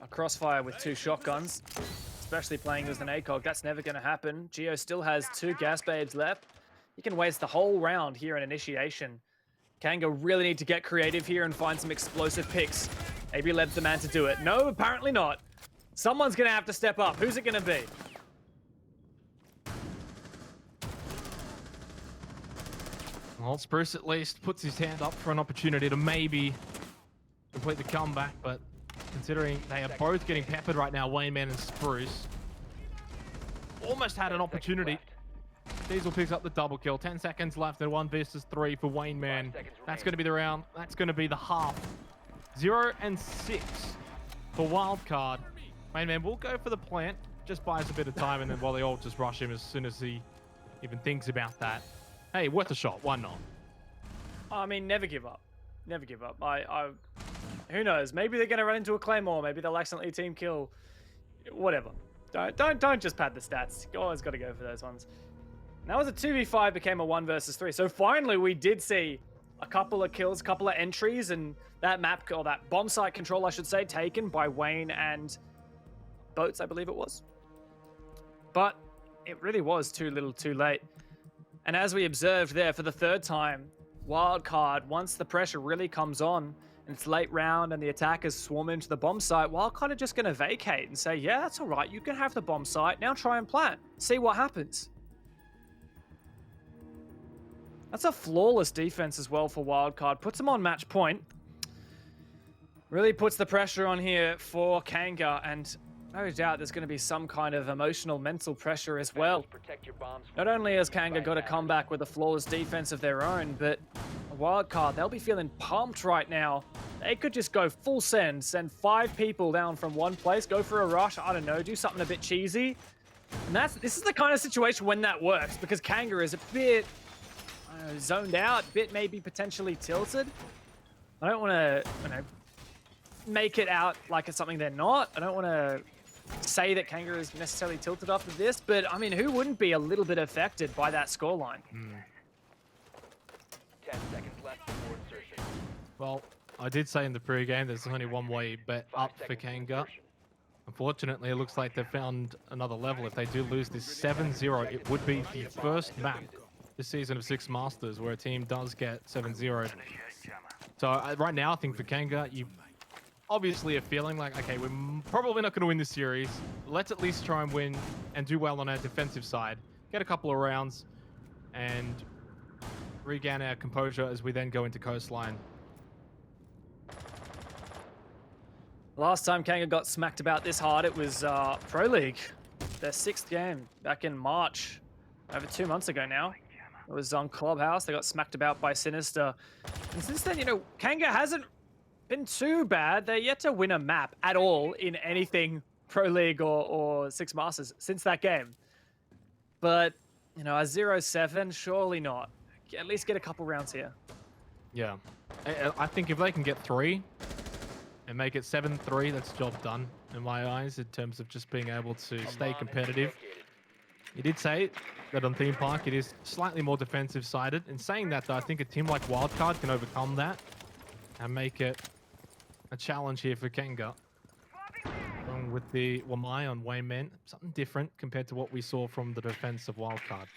A crossfire with 2 shotguns, especially playing as an ACOG. That's never going to happen. Geo still has 2 gas babes left. He can waste the whole round here in initiation. Kanga really need to get creative here and find some explosive picks. Maybe Leb's the man to do it. No, apparently not. Someone's going to have to step up. Who's it going to be? Well, Spruce at least puts his hand up for an opportunity to maybe complete the comeback, but considering they are both getting peppered right now, Wayne Man and Spruce almost had an opportunity. Diesel picks up the double kill. 10 seconds left and 1 versus 3 for Wayne Man. That's going to be the round. That's going to be the half. 0 and 6 for Wildcard. Wayne Man will go for the plant. Just buys a bit of time, and then while they all just rush him as soon as he even thinks about that. Hey, worth a shot. Why not? I mean, never give up. Never give up. Who knows? Maybe they're going to run into a claymore. Maybe they'll accidentally team kill. Whatever. Don't just pad the stats. You always got to go for those ones. And that was a 2v5, became a 1 versus 3. So finally, we did see a couple of kills, a couple of entries, and that map, or that bomb site control, I should say, taken by Wayne and Boats, I believe it was. But it really was too little too late. And as we observed there for the 3rd time, Wildcard, once the pressure really comes on and it's late round and the attackers swarm into the bomb site, Wildcard are just going to vacate and say, yeah, that's all right, you can have the bomb site, now try and plant, see what happens. That's a flawless defense as well for Wildcard, puts them on match point. Really puts the pressure on here for Kanga, and no doubt there's going to be some kind of emotional, mental pressure as well. Not only has Kanga got to come back with a flawless defense of their own, but Wildcard, they'll be feeling pumped right now. They could just go full send 5 people down from one place, go for a rush, I don't know, do something a bit cheesy. And this is the kind of situation when that works, because Kanga is a bit zoned out, a bit maybe potentially tilted. I don't want to, make it out like it's something they're not. I don't want to say that Kanga is necessarily tilted after this, but I mean, who wouldn't be a little bit affected by that scoreline? 10 seconds left before insertion. Well, I did say in the pre-game there's only one way bet up for Kanga. Unfortunately, it looks like they've found another level. If they do lose this 7-0, it would be the first map this season of Six Masters where a team does get 7-0. So right now, I think for Kanga, you obviously are feeling like, okay, we're probably not going to win this series. Let's at least try and win and do well on our defensive side. Get a couple of rounds and regain our composure as we then go into Coastline. Last time Kanga got smacked about this hard, it was Pro League. Their 6th game back in March, over 2 months ago now. It was on Clubhouse. They got smacked about by Sinister. And since then, Kanga hasn't been too bad. They're yet to win a map at all in anything Pro League or Six Masters since that game. But, a 0-7, surely not. At least get a couple rounds here. Yeah. I think if they can get 3 and make it 7-3, that's job done in my eyes in terms of just being able to stay competitive. You did say that on Theme Park it is slightly more defensive sided. In saying that though, I think a team like Wildcard can overcome that and make it a challenge here for Kanga. Along with the Wamai on Waymen, something different compared to what we saw from the defense of Wildcard.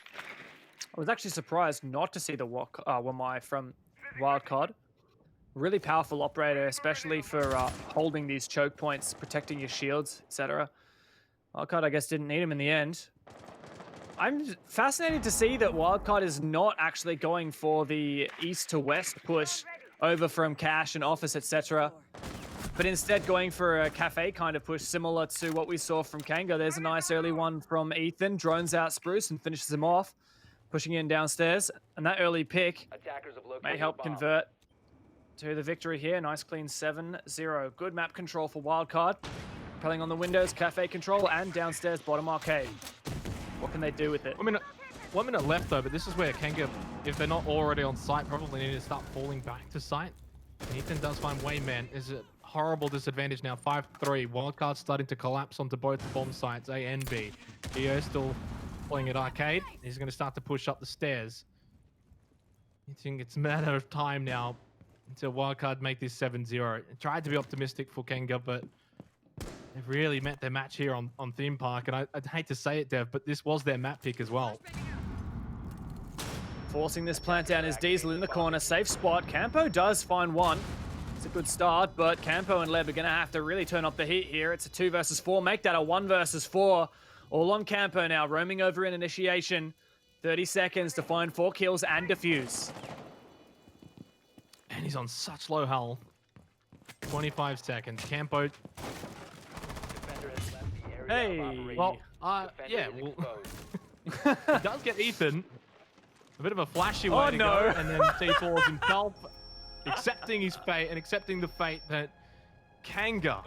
I was actually surprised not to see the Wamai from Wildcard. Really powerful operator, especially for holding these choke points, protecting your shields, etc. Wildcard, I guess, didn't need him in the end. I'm fascinated to see that Wildcard is not actually going for the east to west push over from Cash and Office, etc. But instead going for a cafe kind of push, similar to what we saw from Kanga. There's a nice early one from Ethan, drones out Spruce and finishes him off, pushing in downstairs. And that early pick may help convert to the victory here. Nice clean 7-0. Good map control for Wildcard. Propelling on the windows, cafe control, and downstairs bottom arcade. What can they do with it? 1 minute left though, but this is where Kanga, if they're not already on site, probably need to start falling back to site. And Ethan does find Wayman. Is a horrible disadvantage now, 5-3. Wildcard starting to collapse onto both the bomb sites, A and B. EO still playing at arcade. He's going to start to push up the stairs. I think it's a matter of time now until Wildcard make this 7-0. Tried to be optimistic for Kanga, but they've really met their match here on Theme Park. And I'd hate to say it, Dev, but this was their map pick as well. Forcing this plant down is Diesel in the corner. Safe spot. Campo does find one. It's a good start, but Campo and Leb are going to have to really turn up the heat here. It's a 2 versus 4. Make that a 1 versus 4. All on Campo now, roaming over in initiation. 30 seconds to find 4 kills and defuse. And he's on such low health. 25 seconds. Campo. Hey. Well, yeah, well, he does get Ethan. A bit of a flashy way to go, and then T4s himself, accepting his fate and accepting the fate that Kanga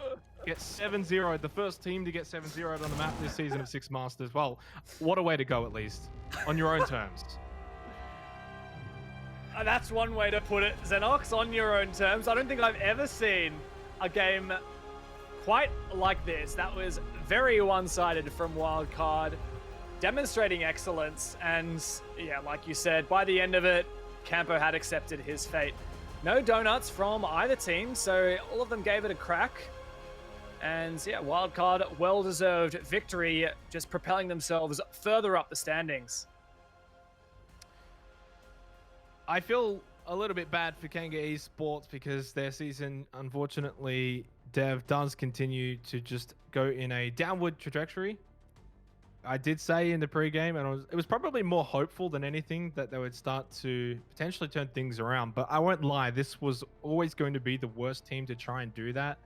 gets 7-0, the first team to get 7-0 on the map this season of Six Masters. Well, what a way to go, at least, on your own terms. That's one way to put it, Xenox, on your own terms. I don't think I've ever seen a game quite like this. That was very one-sided from Wildcard, demonstrating excellence. And yeah, like you said, by the end of it, Campo had accepted his fate. No donuts from either team, so all of them gave it a crack. And yeah, Wildcard, well-deserved victory, just propelling themselves further up the standings. I feel a little bit bad for Kanga Esports because their season, unfortunately, Dev does continue to just go in a downward trajectory. I did say in the pregame, and it was probably more hopeful than anything that they would start to potentially turn things around. But I won't lie, this was always going to be the worst team to try and do that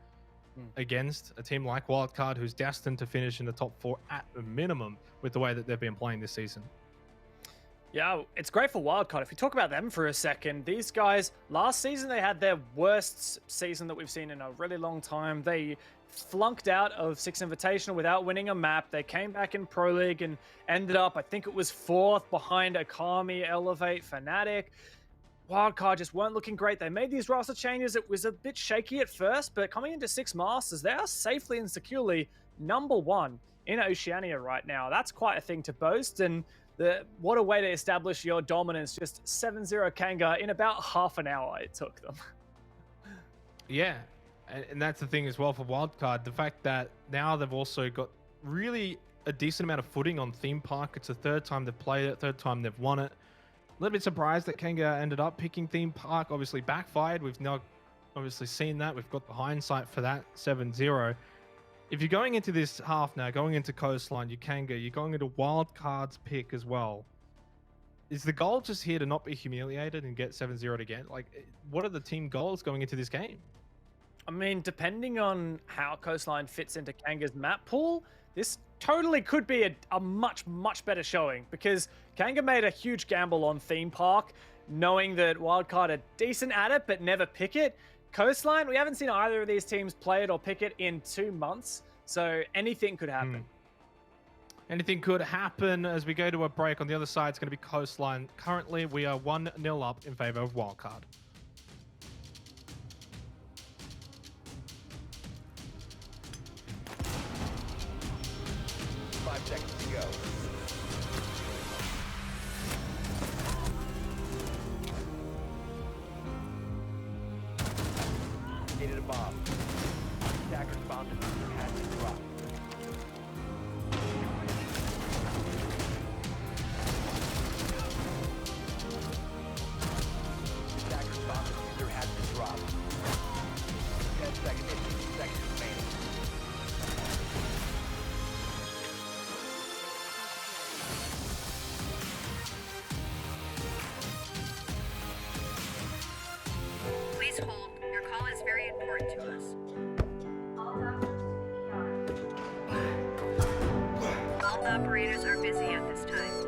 against a team like Wildcard, who's destined to finish in the top 4 at a minimum with the way that they've been playing this season. Yeah, it's great for Wildcard. If we talk about them for a second, these guys, last season they had their worst season that we've seen in a really long time. They flunked out of Six Invitational without winning a map. They came back in Pro League and ended up, I think it was 4th behind Akami, Elevate, Fnatic. Wildcard just weren't looking great. They made these roster changes. It was a bit shaky at first, but coming into Six Masters, they are safely and securely #1 in Oceania right now. That's quite a thing to boast, and what a way to establish your dominance. Just 7-0 Kanga in about half an hour it took them. Yeah, and that's the thing as well for Wildcard. The fact that now they've also got really a decent amount of footing on Theme Park. It's the 3rd time they've played it, 3rd time they've won it. A little bit surprised that Kanga ended up picking Theme Park. Obviously backfired. We've now obviously seen that. We've got the hindsight for that 7-0. If you're going into this half now, going into Coastline, you Kanga, you're going into Wildcard's pick as well. Is the goal just here to not be humiliated and get 7-0 again? Like, what are the team goals going into this game? I mean, depending on how Coastline fits into Kanga's map pool, this totally could be a much, much better showing, because Kanga made a huge gamble on Theme Park, knowing that Wildcard are decent at it, but never pick it. Coastline, we haven't seen either of these teams play it or pick it in 2 months, so anything could happen. Anything could happen as we go to a break. On the other side, it's going to be Coastline. Currently, we are 1-0 up in favor of Wildcard. 5 seconds to go. Located a bomb. Attackers found the diffuser has been dropped. Attackers found the diffuser has been dropped. 10 seconds, 15 seconds remaining. Please hold. Your call is very important to us. All operators are busy at this time.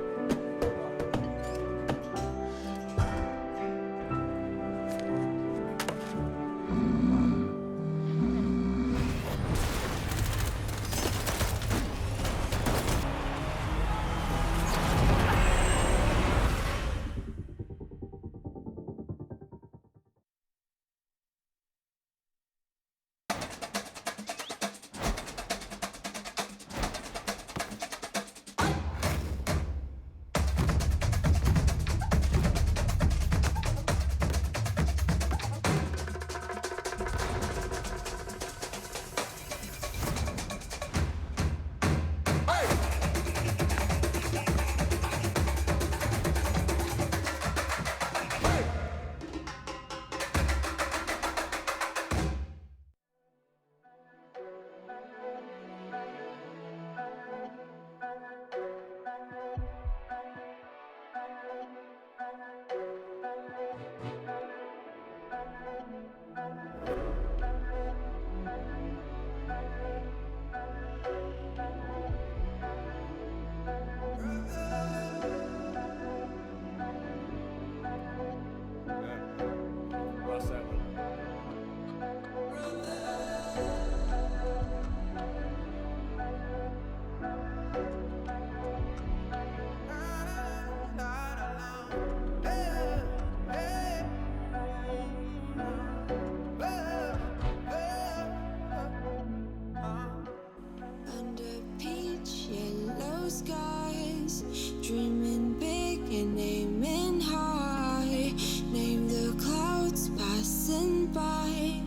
Under peach yellow skies, dreaming big and aiming high. Name the clouds passing by,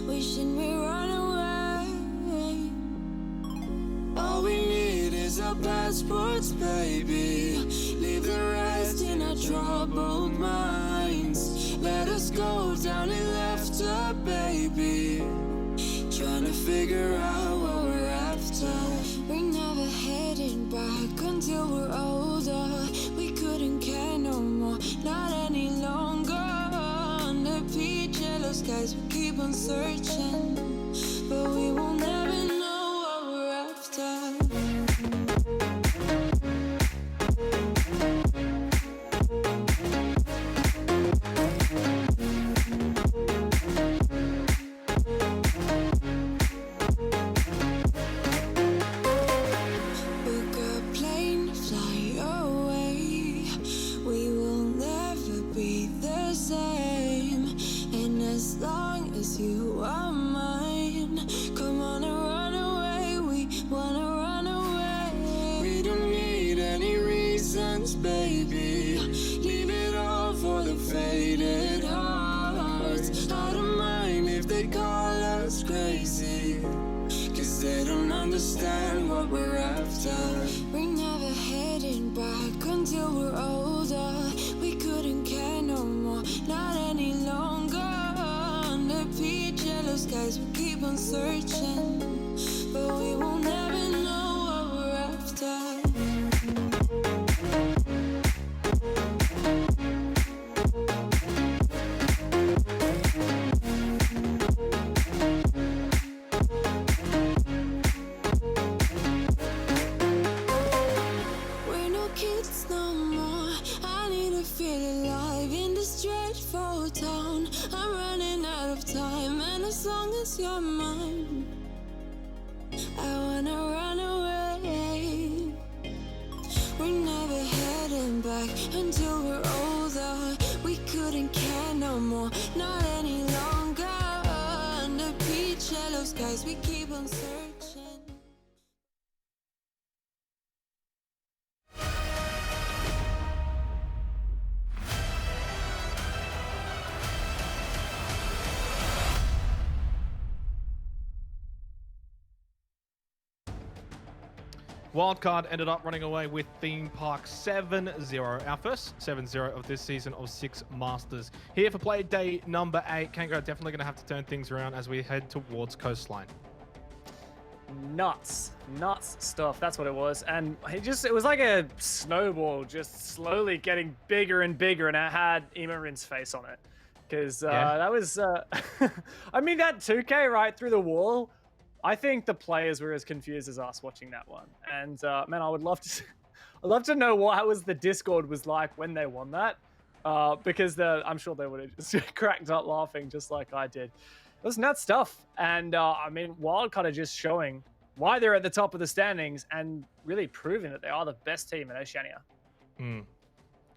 wishing we run away. All we need is our passports, baby. Leave the rest in our troubled minds. Let us go down in laughter, baby. Trying to figure out what we're after. We're never heading back until we're older. We couldn't care no more, not any longer. Under peach yellow skies, we keep on searching, but we will never know what we're after. Book a plane, fly away. We will never be the same. And as long as you are mine, come on and run away. We wanna run away. We don't need any reasons, baby. Leave it all for the faded hearts. I don't mind if they call us crazy, 'cause they don't understand what we're after. We're never heading back until we're older. We couldn't care no more, not any longer. Under peach yellow skies, we keep on searching, but we will never know what we're after. We're no kids no more. I need to feel alive in this dreadful town. I'm running out of time, and as long as you're mine, I wanna run away. We're never heading back until we're older. We couldn't care no more, not any longer. Under peach yellow skies, we keep on searching. Wildcard ended up running away with Theme Park 7-0. Our first 7-0 of this season of 6 Masters. Here for play day number 8. Kanga definitely going to have to turn things around as we head towards Coastline. Nuts stuff. That's what it was. And it was like a snowball just slowly getting bigger and bigger. And it had Imarin's face on it. Because that was, I mean, that 2K right through the wall. I think the players were as confused as us watching that one. And man, I would love to, I'd love to know what was the Discord was like when they won that, because I'm sure they would have just cracked up laughing just like I did. It was nuts stuff. And I mean, Wildcard are just showing why they're at the top of the standings and really proving that they are the best team in Oceania.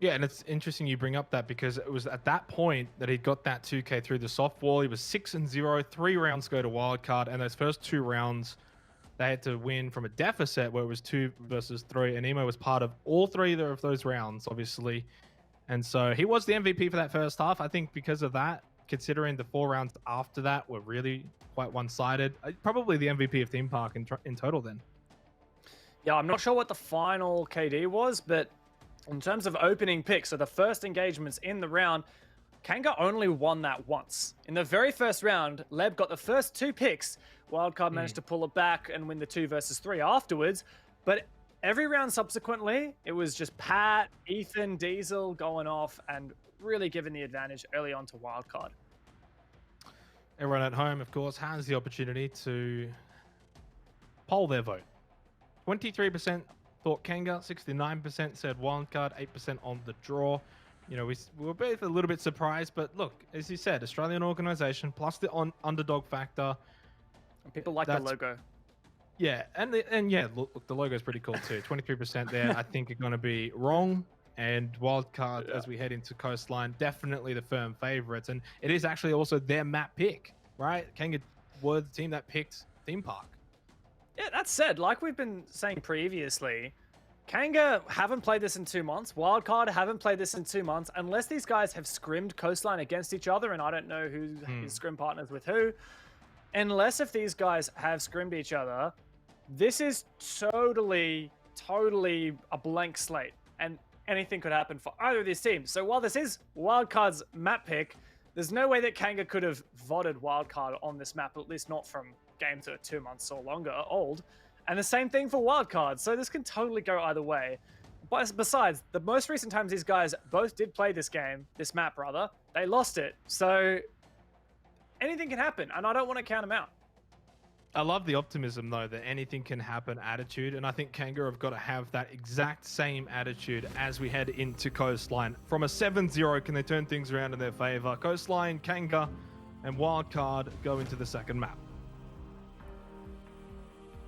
Yeah, and it's interesting you bring up that because it was at that point that he got that 2K through the soft wall. He was 6-0, 3 rounds go to Wildcard, and those first 2 rounds they had to win from a deficit where it was 2 versus 3, and Emo was part of all 3 of those rounds, obviously. And so he was the MVP for that first half. I think because of that, considering the 4 rounds after that were really quite one-sided, probably the MVP of Theme Park in total then. Yeah, I'm not sure what the final KD was, but in terms of opening picks, so the first engagements in the round, Kanga only won that once. In the very first round, Leb got the first 2 picks. Wildcard managed to pull it back and win the 2 versus 3 afterwards. But every round subsequently, it was just Pat, Ethan, Diesel going off and really giving the advantage early on to Wildcard. Everyone at home, of course, has the opportunity to poll their vote. 23% thought Kanga, 69% said Wildcard, 8% on the draw. You know, we were both a little bit surprised, but look, as you said, Australian organization plus the underdog factor. And people like the logo. Yeah, and yeah, look, the logo is pretty cool too. 23% there, I think, are going to be wrong. And Wildcard, as we head into Coastline, definitely the firm favorites. And it is actually also their map pick, right? Kanga were the team that picked Theme Park. Yeah, that said, like we've been saying previously, Kanga haven't played this in 2 months. Wildcard haven't played this in 2 months, unless these guys have scrimmed Coastline against each other, and I don't know who is scrim partners with who. Unless if these guys have scrimmed each other, this is totally a blank slate, and anything could happen for either of these teams. So while this is Wildcard's map pick, there's no way that Kanga could have voted Wildcard on this map, at least not from games that are 2 months or longer old. And the same thing for Wildcard. So this can totally go either way. But besides, the most recent times these guys both did play this map rather, they lost it. So anything can happen, and I don't want to count them out. I love the optimism, though, that anything can happen attitude, and I think Kanga have got to have that exact same attitude as we head into Coastline. From a 7-0, can they turn things around in their favor? Coastline, Kanga, and Wildcard go into the second map.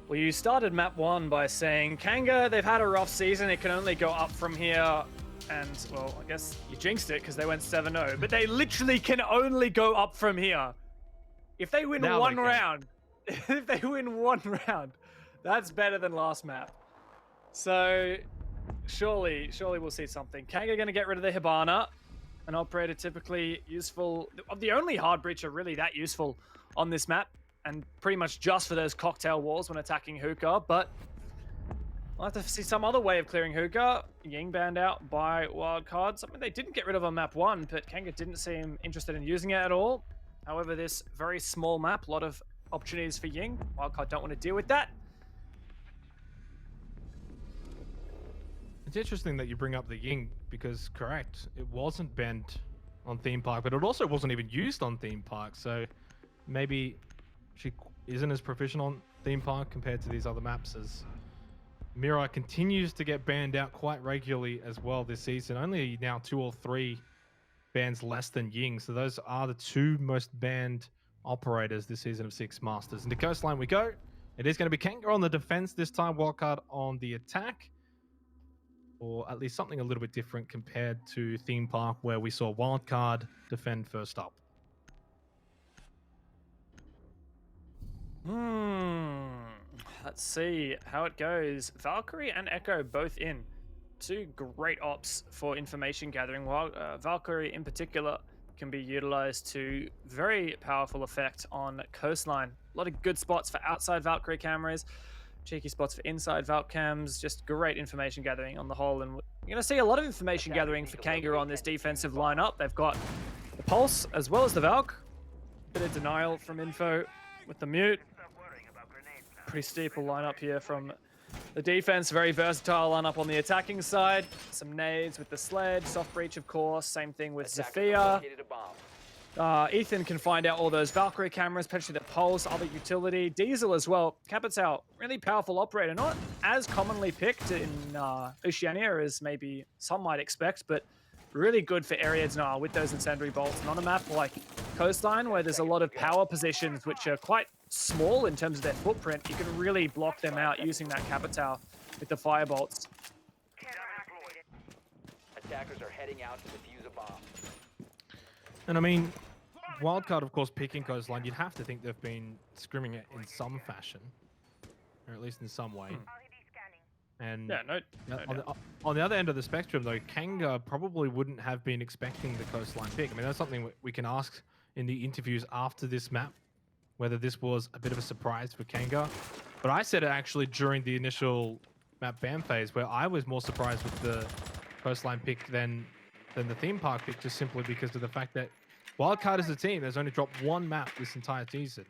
Well, you started map 1 by saying, Kanga, they've had a rough season, it can only go up from here. And, well, I guess you jinxed it because they went 7-0, but they literally can only go up from here. If they win one round, if they win 1 round, that's better than last map. So, surely we'll see something. Kanga going to get rid of the Hibana, an operator typically useful, the only hard breacher really that useful on this map, and pretty much just for those cocktail walls when attacking Hookah, but I'll have to see some other way of clearing Hookah. Ying banned out by Wildcard. Something they didn't get rid of on map 1, but Kanga didn't seem interested in using it at all. However, this very small map, a lot of opportunities for Ying. Wildcard don't want to deal with that. It's interesting that you bring up the Ying because, correct, it wasn't banned on Theme Park, but it also wasn't even used on Theme Park. So maybe she isn't as proficient on Theme Park compared to these other maps, as Mirai continues to get banned out quite regularly as well this season. Only now 2 or 3 bans less than Ying. So those are the 2 most banned operators this season of 6 Masters. Into Coastline we go. It is going to be Kanga on the defense this time, Wildcard on the attack. Or at least something a little bit different compared to Theme Park, where we saw Wildcard defend first up. Let's see how it goes. Valkyrie and Echo both in. 2 great ops for information gathering, while Valkyrie in particular can be utilized to very powerful effect on Coastline. A lot of good spots for outside Valkyrie cameras. cheeky spots for inside Valk cams. Just great information gathering on the whole. And you're going to see a lot of information gathering for Kanga on this defensive lineup. They've got the Pulse as well as the Valk. Bit of denial from Info with the mute. Pretty steeple lineup here from the defense. Very versatile lineup on the attacking side. Some nades with the sled. Soft breach, of course. Same thing with Zafia. Ethan can find out all those Valkyrie cameras, potentially the Pulse, other utility. Diesel as well. Capitao, really powerful operator. Not as commonly picked in Oceania as maybe some might expect, but really good for area denial with those incendiary bolts. And on a map like Coastline, where there's a lot of power positions which are quite small in terms of their footprint, you can really block them out using that Capitao with the fire bolts. Attackers are heading out to defuse a bomb. And I mean, Wildcard, of course, picking Coastline, you'd have to think they've been scrimming it in some fashion, or at least in some way. And Yeah, no on the other end of the spectrum, though, Kanga probably wouldn't have been expecting the Coastline pick. I mean, that's something we can ask in the interviews after this map, whether this was a bit of a surprise for Kanga. But I said it actually during the initial map ban phase, where I was more surprised with the Coastline pick than the theme park pick, just simply because of the fact that Wildcard as a team has only dropped one map this entire season.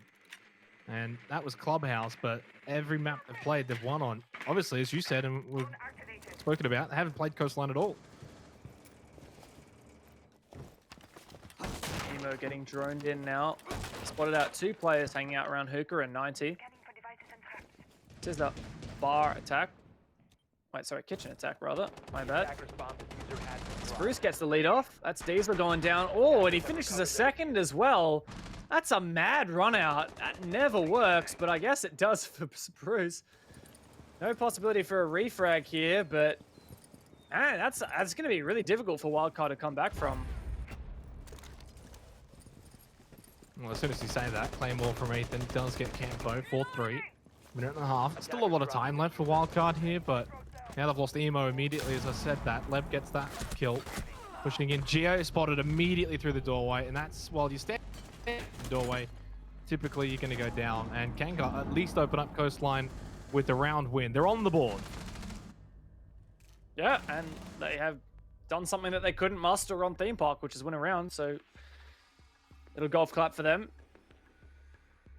And that was Clubhouse, but every map they've played, they've won on. Obviously, as you said, and we've spoken about, they haven't played Coastline at all. Emo getting droned in now. Spotted out 2 players hanging out around Hookah and 90. This is the bar attack. Wait, sorry, kitchen attack, rather. My bad. Attackers bomb diffuser has been dropped. Spruce gets the lead off. That's Diesel going down. Oh, and he finishes a second as well. That's a mad run out. That never works, but I guess it does for Spruce. No possibility for a refrag here, but man, that's going to be really difficult for Wildcard to come back from. Well, as soon as you say that, Claymore from Ethan does get Campo, 4-3. Minute and a half. Still a lot of time left for Wildcard here, but now they've lost Emo immediately. As I said that, Leb gets that kill. Pushing in. Geo is spotted immediately through the doorway, and that's while you stand in the doorway, typically you're going to go down. And Kanga at least open up Coastline with the round win. They're on the board. Yeah, and they have done something that they couldn't muster on Theme Park, which is win a round, so little golf clap for them.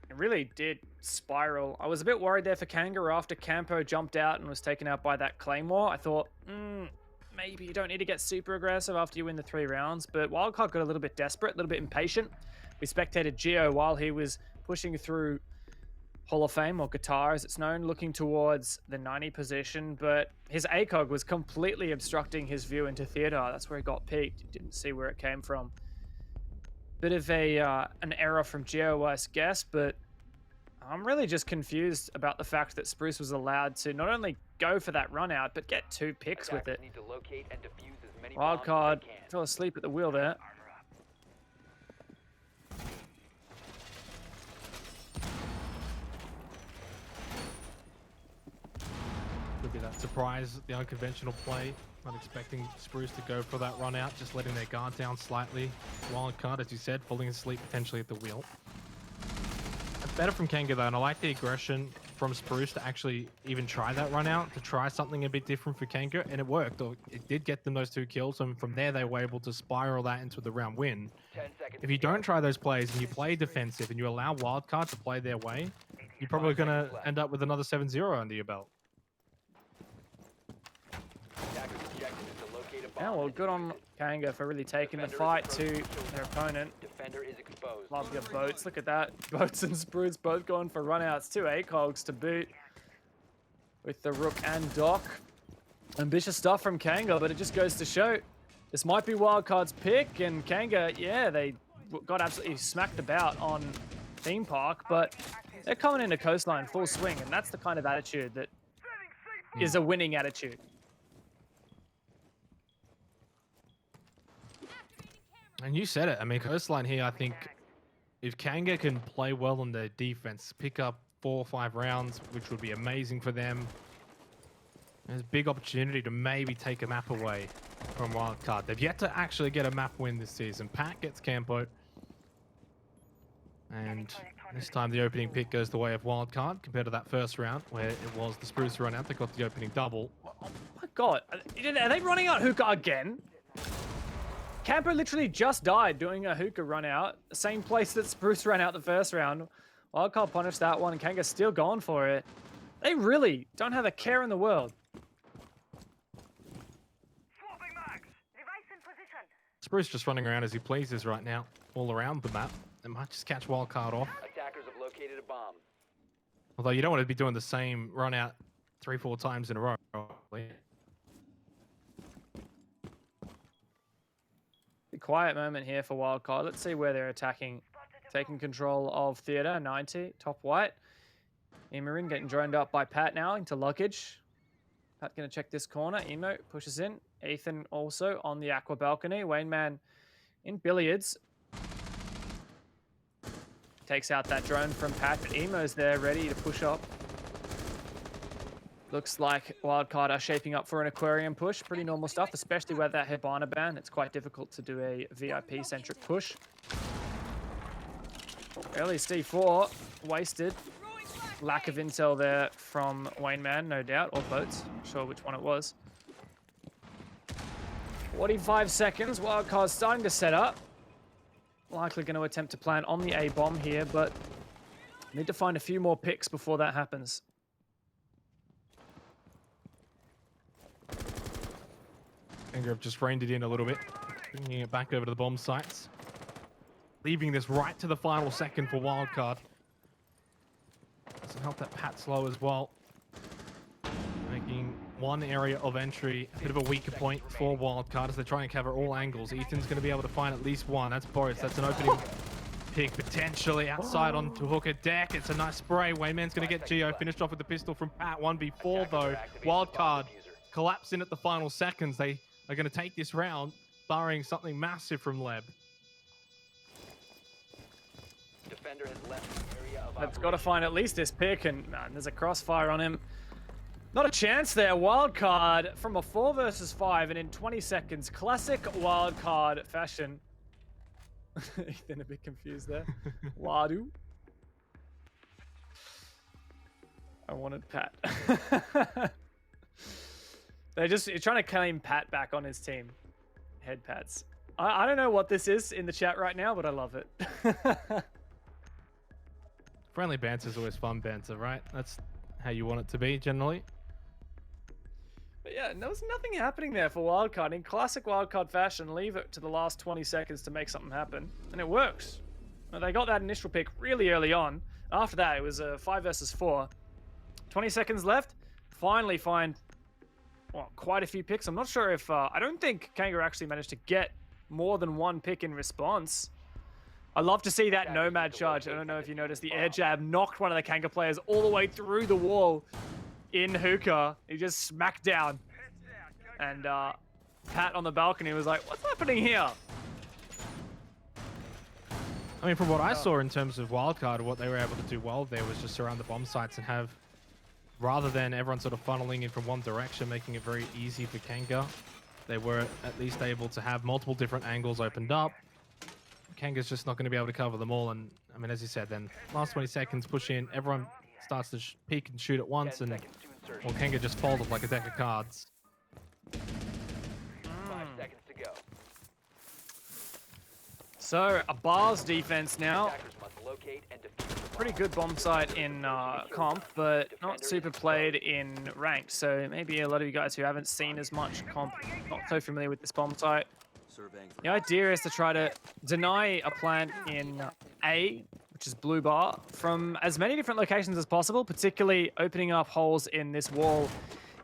It really did spiral. I was a bit worried there for Kanga after Campo jumped out and was taken out by that Claymore. I thought, maybe you don't need to get super aggressive after you win the 3 rounds, but Wildcard got a little bit desperate, a little bit impatient. We spectated Geo while he was pushing through Hall of Fame, or Guitar as it's known, looking towards the 90 position, but his ACOG was completely obstructing his view into theater. That's where he got peaked. He didn't see where it came from. Bit of an error from Geo, I guess, but I'm really just confused about the fact that Spruce was allowed to not only go for that run out, but get 2 picks with it. Need to locate and defuse as many bombs as Wildcard they can. fell asleep at the wheel there. Could be that surprise, the unconventional play. Not expecting Spruce to go for that run out, just letting their guard down slightly. Wildcard, as you said, falling asleep potentially at the wheel. It's better from Kanga though, and I like the aggression from Spruce to actually even try that run out, to try something a bit different for Kanga, and it worked. It did get them those 2 kills, and from there they were able to spiral that into the round win. 10 seconds. If you don't try those plays and you play defensive and you allow Wildcard to play their way, you're probably going to end up with another 7-0 under your belt. Attackers' objective is to locate a bomb Yeah, well, and good on defuse it. Kanga for really taking the fight to their opponent. Defender is exposed. Love your boats. Look at that. Boats and Spruce both going for runouts. 2 ACOGs to boot with the Rook and Doc. Ambitious stuff from Kanga, but it just goes to show this might be Wildcard's pick. And Kanga, yeah, they got absolutely smacked about on Theme Park, but they're coming into Coastline full swing, and that's the kind of attitude that is a winning attitude. And you said it. I mean, Coastline here, I think if Kanga can play well on their defense, pick up 4 or 5 rounds, which would be amazing for them. There's a big opportunity to maybe take a map away from Wildcard. They've yet to actually get a map win this season. Pat gets Campo. And this time the opening pick goes the way of Wildcard compared to that first round where it was the Spruce run out that got the opening double. Oh my god, are they running out hookah again? Camper literally just died doing a hookah run out, the same place that Spruce ran out the first round. Wildcard punished that one and Kanga's still going for it. They really don't have a care in the world. Spruce just running around as he pleases right now, all around the map. They might just catch Wildcard off. Attackers have located a bomb. Although you don't want to be doing the same run out 3-4 times in a row. A quiet moment here for Wildcard. Let's see where they're attacking. Taking control of Theater, 90, top white. Emerin getting droned up by Pat now into luggage. Pat going to check this corner. Emo pushes in. Ethan also on the aqua balcony. Wayne Man in billiards. Takes out that drone from Pat, but Emo's there ready to push up. Looks like Wildcard are shaping up for an aquarium push. Pretty normal stuff, especially with that Hibana ban. It's quite difficult to do a VIP-centric push. Early C4, wasted. Lack of intel there from Wayne Man, no doubt, or Boats. Not sure which one it was. 45 seconds, Wildcard starting to set up. Likely going to attempt to plant on the A bomb here, but need to find a few more picks before that happens. Kanga have just reined it in a little bit, bringing it back over to the bomb sites. Leaving this right to the final second for Wildcard. Doesn't help that Pat's low as well. Making one area of entry a bit of a weaker point for Wildcard as they're trying to cover all angles. Ethan's going to be able to find at least one. That's Boris. That's an opening pick potentially outside onto hooker deck. It's a nice spray. Wayman's going to get Geo finished off with the pistol from Pat. 1v4 though. Wildcard collapse in at the final seconds. They are going to take this round, barring something massive from Leb. Defender has left the area of Leb's got to find at least this pick, and man, there's a crossfire on him. Not a chance there. Wildcard from a 4 versus 5, and in 20 seconds, classic Wildcard fashion. Ethan a bit confused there. Wadu. I wanted Pat. You're trying to claim Pat back on his team. Head pats. I don't know what this is in the chat right now, but I love it. Friendly banter is always fun banter, right? That's how you want it to be, generally. But yeah, there was nothing happening there for Wildcard. In classic Wildcard fashion, leave it to the last 20 seconds to make something happen. And it works. They got that initial pick really early on. After that, it was a 5 versus 4. 20 seconds left. Finally find quite a few picks. I'm not sure if... I don't think Kanga actually managed to get more than one pick in response. I love to see that Nomad charge. I don't know if you noticed, the air jab knocked one of the Kanga players all the way through the wall in hookah. He just smacked down. And Pat on the balcony was like, what's happening here? I mean, from what I saw in terms of Wildcard, what they were able to do well there was just surround the bomb sites and have, rather than everyone sort of funneling in from one direction, making it very easy for Kanga, they were at least able to have multiple different angles opened up. Kanga's just not going to be able to cover them all. And I mean, as you said, then last 20 seconds, push in, everyone starts to peek and shoot at once, and well, Kanga just folded like a deck of cards. 5 seconds to go. So, a bars defense now. Attackers must locate and defuse the bomb. Pretty good bomb site in comp, but not super played in ranked. So maybe a lot of you guys who haven't seen as much comp, not so familiar with this bomb site. The idea is to try to deny a plant in A, which is blue bar, from as many different locations as possible, particularly opening up holes in this wall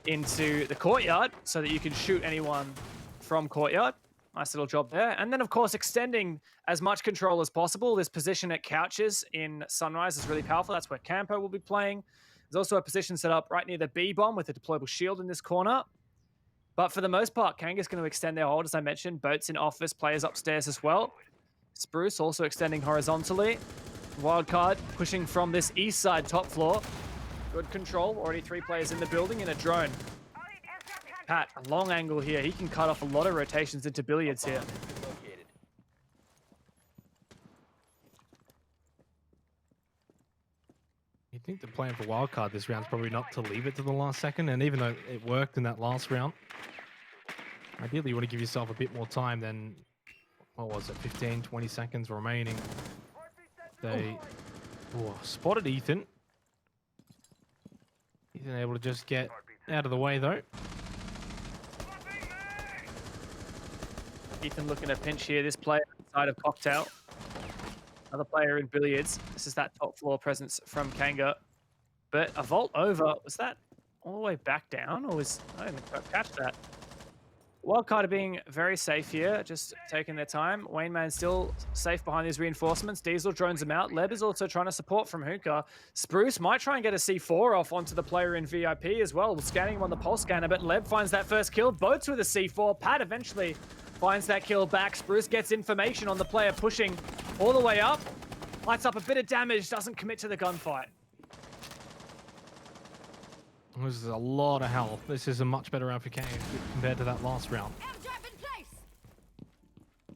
into the courtyard so that you can shoot anyone from courtyard. Nice little job there. And then, of course, extending as much control as possible. This position at couches in Sunrise is really powerful. That's where Campo will be playing. There's also a position set up right near the B bomb with a deployable shield in this corner. But for the most part, Kanga's going to extend their hold, as I mentioned. Boats in office, players upstairs as well. Spruce also extending horizontally. Wildcard pushing from this east side top floor. Good control. Already 3 players in the building and a drone. Pat, a long angle here. He can cut off a lot of rotations into billiards here. You think the plan for Wildcard this round is probably not to leave it to the last second, and even though it worked in that last round, ideally you want to give yourself a bit more time than, what was it, 15, 20 seconds remaining. They spotted Ethan. Ethan able to just get out of the way though. Ethan looking at pinch here. This player inside of Cocktail. Another player in Billiards. This is that top floor presence from Kanga. But a vault over, was that all the way back down? Or was, I didn't quite catch that. Wildcard are being very safe here, just taking their time. Wayne Man still safe behind these reinforcements. Diesel drones him out. Leb is also trying to support from Hookah. Spruce might try and get a C4 off onto the player in VIP as well. Scanning him on the pulse scanner, but Leb finds that first kill. Boats with a C4. Pat eventually finds that kill back. Spruce gets information on the player pushing all the way up. Lights up a bit of damage, doesn't commit to the gunfight. This is a lot of health. This is a much better round for Kang compared to that last round.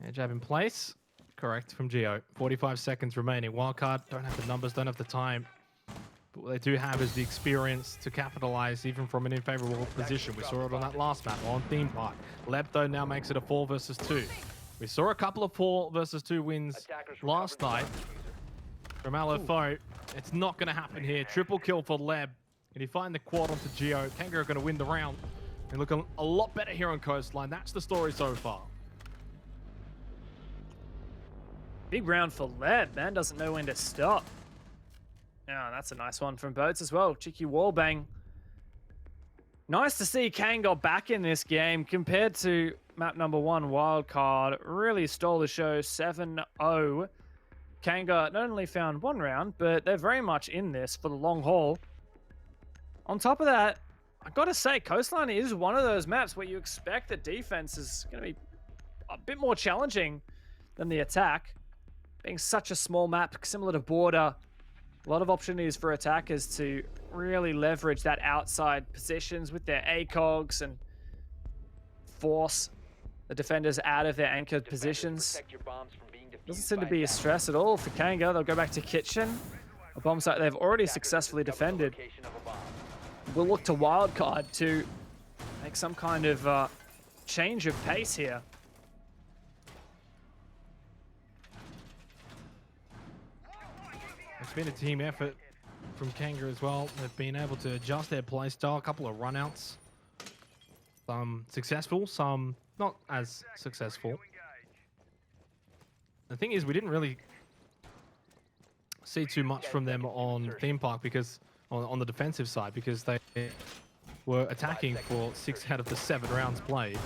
Air jab in place. Correct from Geo. 45 seconds remaining. Wildcard don't have the numbers, don't have the time. But what they do have is the experience to capitalize even from an unfavorable position. We saw it on that last map on Theme Park. Leb though now makes it a 4 versus 2. We saw a couple of 4 versus 2 wins last night from LFO. It's not going to happen here. Triple kill for Leb. And you find the quad onto Geo. Kanga are going to win the round. They look a lot better here on Coastline. That's the story so far. Big round for Leb, man. Doesn't know when to stop. Yeah, that's a nice one from Boats as well. Cheeky wallbang. Nice to see Kanga back in this game compared to map number 1, Wildcard. Really stole the show, 7-0. Kanga not only found 1 round, but they're very much in this for the long haul. On top of that, I gotta say, Coastline is one of those maps where you expect the defense is gonna be a bit more challenging than the attack. Being such a small map, similar to Border, a lot of opportunities for attackers to really leverage that outside positions with their ACOGs and force the defenders out of their anchored positions. Doesn't seem to be a stress at all for Kanga. They'll go back to Kitchen, a bomb site they've already successfully defended. We'll look to Wildcard to make some kind of change of pace here. It's been a team effort from Kanga as well. They've been able to adjust their play style. A couple of runouts. Some successful, some not as successful. The thing is, we didn't really see too much from them on Theme Park because on the defensive side, because they were attacking for 6 out of the 7 rounds played.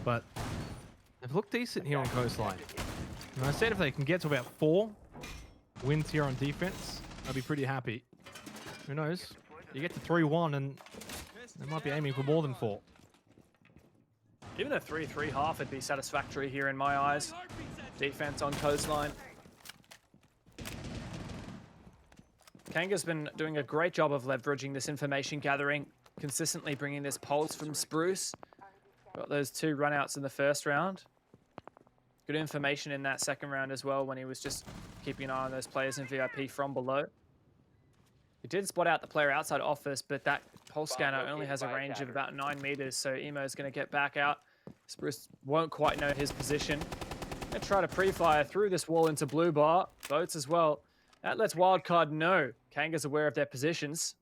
But they've looked decent here on Coastline. And I said if they can get to about 4 wins here on defense, I'll be pretty happy. Who knows? You get to 3-1 and they might be aiming for more than 4. Even a 3-3 half would be satisfactory here in my eyes. Defense on Coastline. Kanga's been doing a great job of leveraging this information gathering, consistently bringing this pulse from Spruce. Got those 2 runouts in the first round. Good information in that second round as well when he was just keeping an eye on those players in VIP from below. He did spot out the player outside office, but that pulse scanner only has a range of about 9 meters, so Emo's going to get back out. Spruce won't quite know his position. Gonna try to pre-fire through this wall into blue bar. Boats as well. That lets Wildcard know Kanga's aware of their positions.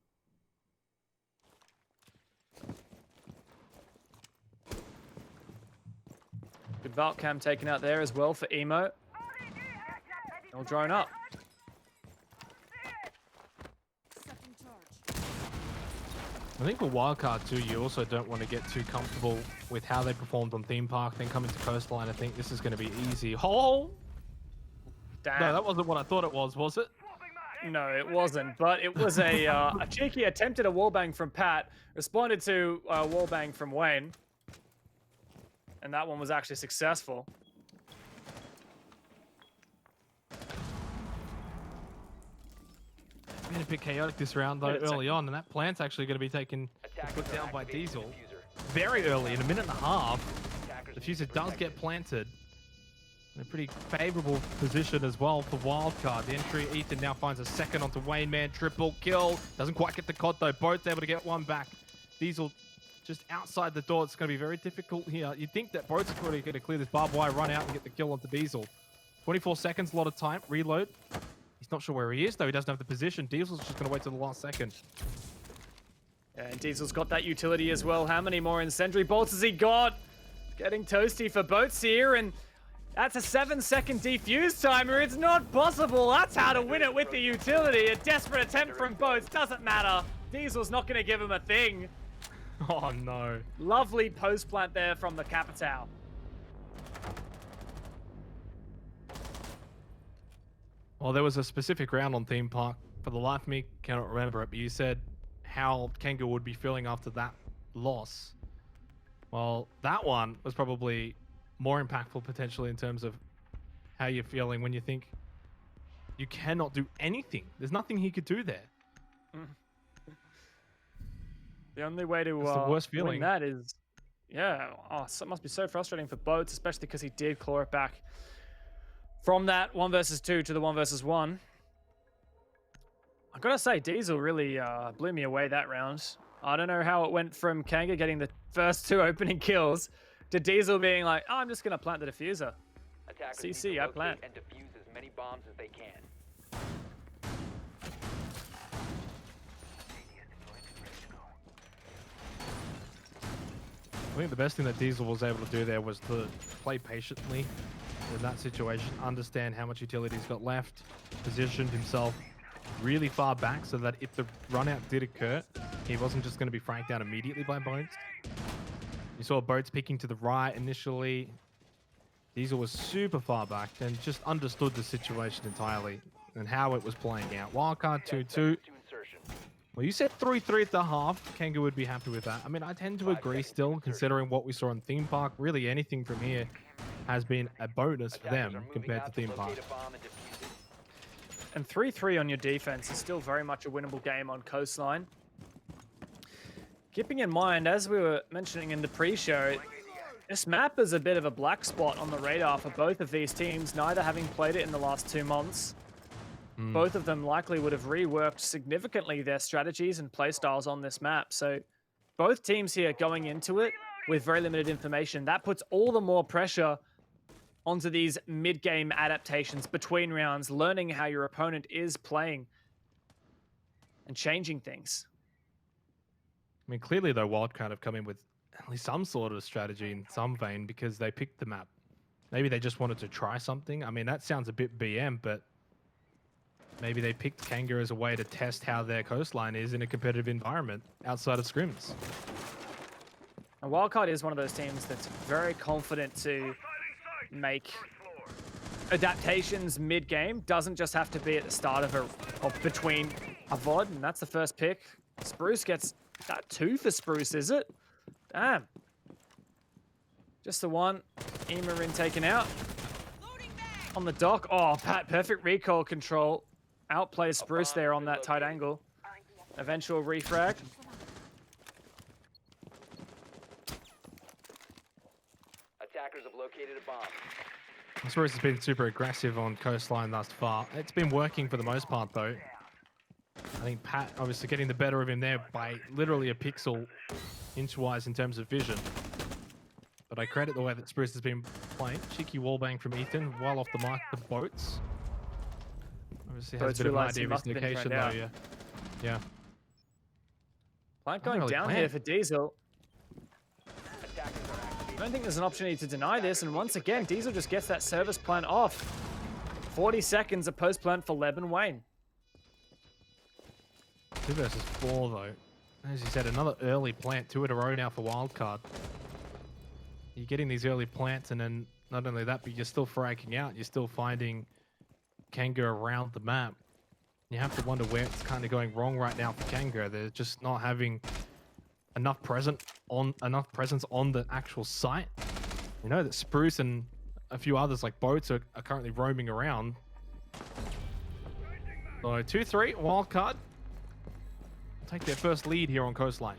Good vault cam taken out there as well for Emo. All drone up. I think for Wildcard too, you also don't want to get too comfortable with how they performed on Theme Park, then come into Coastline. I think this is going to be easy. Oh! Damn. No, that wasn't what I thought it was it? No, it wasn't, but it was a cheeky attempt at a wallbang from Pat, responded to a wallbang from Wayne, and that one was actually successful. Been a bit chaotic this round though early on, and that plant's actually going to be taken put down by Diesel very early, in a minute and a half. The fuser does get planted. A pretty favorable position as well for Wildcard. The entry, Ethan now finds a second onto Wayne Man. Triple kill. Doesn't quite get the COD though. Boat's able to get one back. Diesel just outside the door. It's going to be very difficult here. You'd think that Boat's probably going to clear this barbed wire, run out and get the kill onto Diesel. 24 seconds, a lot of time. Reload. He's not sure where he is though. He doesn't have the position. Diesel's just going to wait till the last second. Yeah, and Diesel's got that utility as well. How many more incendiary bolts has he got? Getting toasty for Boats here, and that's a 7-second defuse timer. It's not possible. That's how to win it with the utility. A desperate attempt from Boats. Doesn't matter. Diesel's not going to give him a thing. Oh, no. Lovely post plant there from the Capitao. Well, there was a specific round on Theme Park. For the life of me, cannot remember it, but you said how Kanga would be feeling after that loss. Well, that one was probably more impactful potentially in terms of how you're feeling when you think you cannot do anything. There's nothing he could do there. The only way to It's the worst win feeling. that is, yeah, oh, so it must be so frustrating for Boats, especially because he did claw it back from that 1 versus 2 to the 1 versus 1. I gotta say, Diesel really blew me away that round. I don't know how it went from Kanga getting the first 2 opening kills to Diesel being like, oh, I'm just gonna plant the diffuser. Attackers need CC, to I locate plant. and defuse as many bombs as they can. I think the best thing that Diesel was able to do there was to play patiently in that situation, understand how much utility he's got left, positioned himself really far back so that if the run out did occur, he wasn't just going to be franked out immediately by Boats. You saw Boats peeking to the right initially. Diesel was super far back and just understood the situation entirely and how it was playing out. Wildcard 2-2. To insertion. Well, you said 3-3 at the half. Kanga would be happy with that. I mean, I tend to agree still, considering what we saw in Theme Park. Really, anything from here has been a bonus for Attackers are them moving compared to out Theme Park. locate a bomb and defuse it. And 3-3 on your defense is still very much a winnable game on Coastline. Keeping in mind, as we were mentioning in the pre-show, this map is a bit of a black spot on the radar for both of these teams, neither having played it in the last 2 months. Both of them likely would have reworked significantly their strategies and playstyles on this map. So both teams here going into it with very limited information. That puts all the more pressure onto these mid-game adaptations between rounds, learning how your opponent is playing and changing things. I mean, clearly, though, Wildcard have come in with at least some sort of strategy in some vein because they picked the map. Maybe they just wanted to try something. I mean, that sounds a bit BM, but maybe they picked Kanga as a way to test how their coastline is in a competitive environment outside of scrims. And Wildcard is one of those teams that's very confident to make adaptations mid-game. Doesn't just have to be at the start of or between a VOD, and that's the first pick. Spruce gets that 2 for Spruce, is it? Damn. Just the one. Emerin taken out. On the dock. Oh, Pat, perfect recoil control. Outplays Spruce there on that tight angle. Eventual refrag. Attackers have located a bomb. Spruce has been super aggressive on coastline thus far. It's been working for the most part, though. I think Pat obviously getting the better of him there by literally a pixel inch-wise in terms of vision. But I credit the way that Spruce has been playing. Cheeky wallbang from Ethan, well off the mark the Boats. Obviously has Boats a bit of an realised he idea of must his have been location, friend though, out. yeah. Plant Not going really down planned. here for Diesel. Attackers are activating. I don't think there's an opportunity to deny this, and once again, Diesel just gets that service plant off. 40 seconds of post plant for Leb and Wayne. 2 versus 4, though. As you said, another early plant, 2 in a row now for Wildcard. You're getting these early plants, and then not only that, but you're still fragging out. You're still finding Kanga around the map. You have to wonder where it's kind of going wrong right now for Kanga. They're just not having enough presence on the actual site. You know that Spruce and a few others like Boats are currently roaming around. So 2-3, Wildcard take their first lead here on Coastline.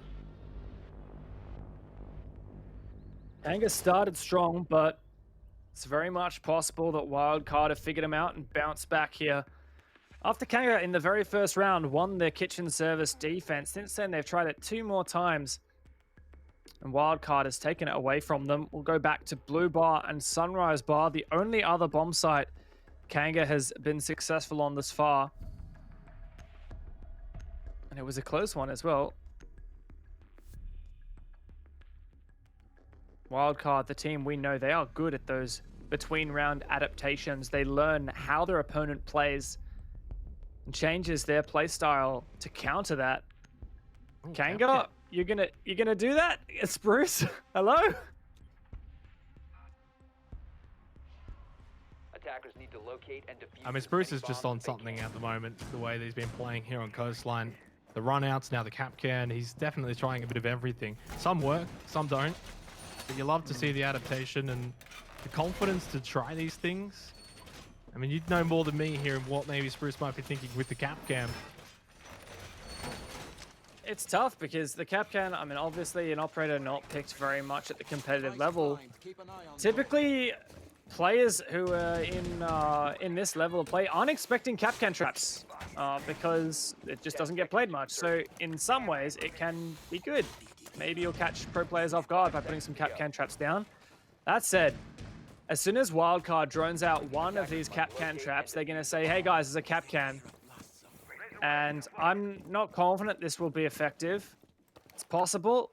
Kanga started strong, but It's very much possible that Wildcard have figured him out and bounced back here. After Kanga in the very first round won their kitchen service defense, since then they've tried it 2 more times. And Wildcard has taken it away from them. We'll go back to Blue Bar and Sunrise Bar, the only other bomb site Kanga has been successful on this far. And it was a close one as well. Wildcard, the team we know, they are good at those between round adaptations. They learn how their opponent plays and changes their play style to counter that. Ooh, Kanga, you're gonna do that? It's Bruce. Hello? Attackers need to locate and defuse. I mean, Spruce is just on something at the moment, the way that he's been playing here on Coastline. The runouts, now the cap can, he's definitely trying a bit of everything. Some work, some don't. But you love to see the adaptation and the confidence to try these things. I mean, you'd know more than me here of what maybe Spruce might be thinking with the cap cam. It's tough because the Capcan, I mean, obviously an operator not picked very much at the competitive level. Typically, players who are in this level of play aren't expecting Capcan traps because it just doesn't get played much. So in some ways, it can be good. Maybe you'll catch pro players off guard by putting some Capcan traps down. That said, as soon as Wildcard drones out one of these Capcan traps, they're going to say, hey guys, there's a Capcan. And I'm not confident this will be effective. It's possible.